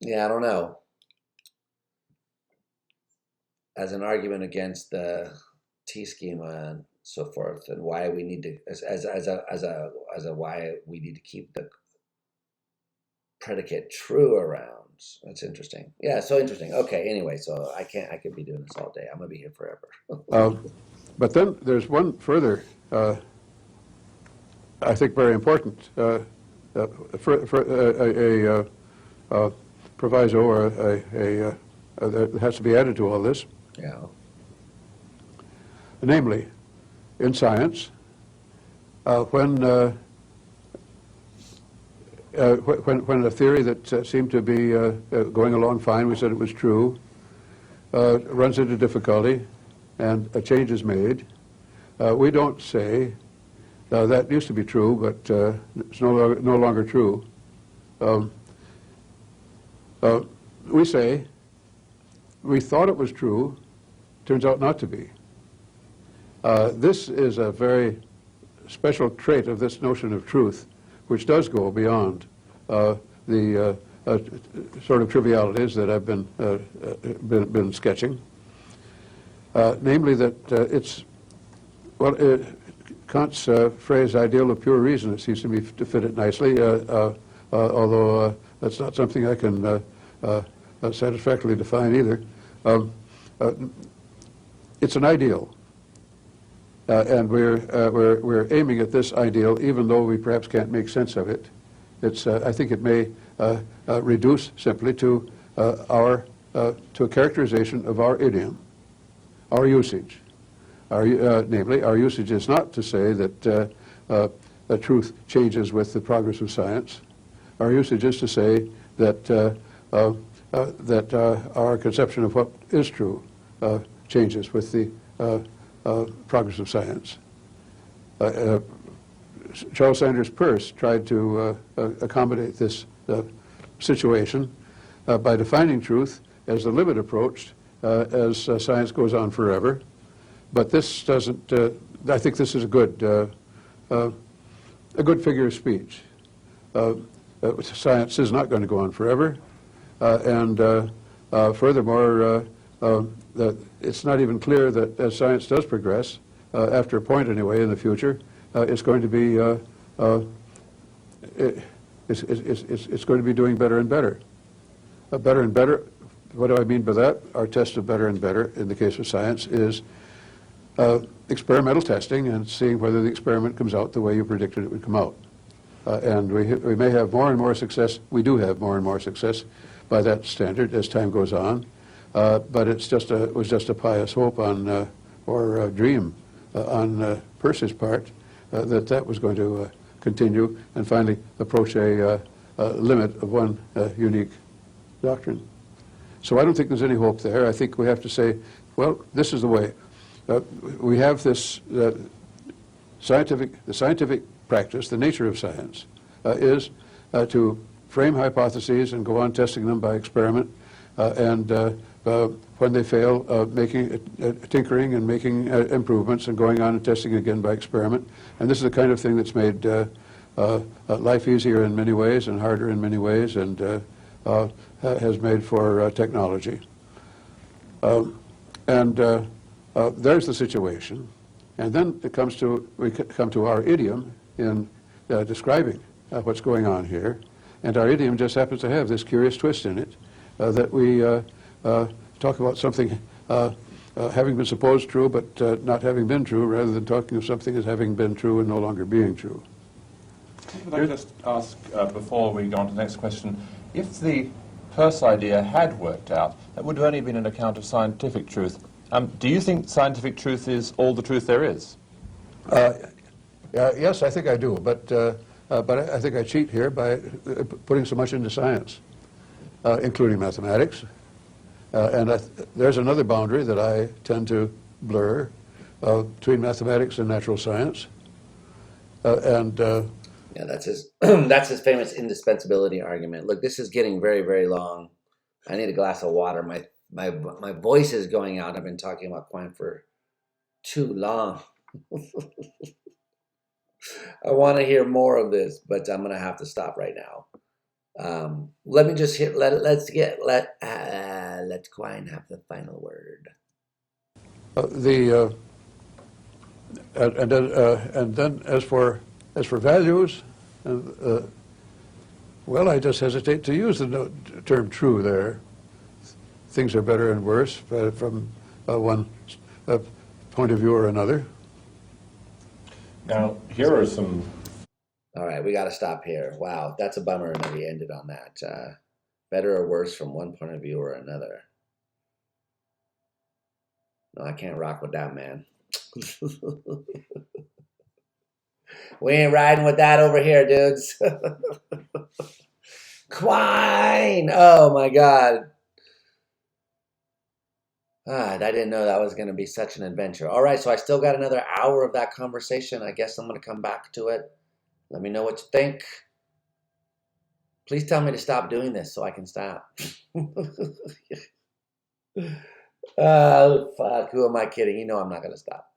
Yeah, I don't know. As an argument against the T schema and so forth, and why we need to, as a why we need to keep the predicate true around. That's interesting. Yeah, so interesting. Okay, anyway, so I could be doing this all day. I'm gonna be here forever. But then there's one further, I think very important, proviso or that has to be added to all this. Yeah. Namely, in science, when a theory that seemed to be going along fine, we said it was true, runs into difficulty and a change is made, we don't say, that used to be true, but it's no longer true. We say, we thought it was true, turns out not to be. This is a very special trait of this notion of truth, which does go beyond the sort of trivialities that I've been sketching. Namely that it's, well, Kant's phrase, ideal of pure reason, it seems to me to fit it nicely, although that's not something I can satisfactorily define either. It's an ideal. And we're aiming at this ideal, even though we perhaps can't make sense of it. It's I think it may reduce simply to to a characterization of our idiom, our usage. Namely, our usage is not to say that truth changes with the progress of science. Our usage is to say that our conception of what is true changes with the progress of science. Charles Sanders Peirce tried to accommodate this situation by defining truth as the limit approached as science goes on forever. But this doesn't, I think this is a good figure of speech. Science is not going to go on forever. Furthermore, it's not even clear that as science does progress, after a point anyway in the future, it's going to be it's going to be doing better and better. Better and better. What do I mean by that? Our test of better and better in the case of science is experimental testing and seeing whether the experiment comes out the way you predicted it would come out. And we may have more and more success. We do have more and more success by that standard as time goes on. But it was just a pious hope on or dream on Peirce's part that was going to continue and finally approach a limit of one unique doctrine. So I don't think there's any hope there. I think we have to say Well, this is the way. We have this the scientific practice, the nature of science, is to frame hypotheses and go on testing them by experiment, and when they fail, tinkering and making improvements and going on and testing again by experiment. And this is the kind of thing that's made life easier in many ways and harder in many ways, and has made for technology. There's the situation. And then we come to our idiom in describing what's going on here. And our idiom just happens to have this curious twist in it, that we talk about something having been supposed true but not having been true, rather than talking of something as having been true and no longer being true. Could I just ask, before we go on to the next question, if the Peirce idea had worked out, that would have only been an account of scientific truth. Do you think scientific truth is all the truth there is? Yes, I think I do, but I think I cheat here by putting so much into science, including mathematics. There's another boundary that I tend to blur between mathematics and natural science. Yeah, that's his that's his famous indispensability argument. Look, this is getting very, very long. I need a glass of water. My voice is going out. I've been talking about Quine for too long. I want to hear more of this, but I'm going to have to stop right now. Let me just hit. Let Quine have the final word. And then as for values, well, I just hesitate to use the term true there. Things are better and worse from one point of view or another. Now, here are some... All right, we got to stop here. Wow, that's a bummer that he ended on that. Better or worse from one point of view or another. No, I can't rock with that, man. We ain't riding with that over here, dudes. Quine! Oh, my God. I didn't know that was going to be such an adventure. All right, so I still got another hour of that conversation. I guess I'm going to come back to it. Let me know what you think. Please tell me to stop doing this so I can stop. Oh, fuck. Who am I kidding? You know I'm not going to stop.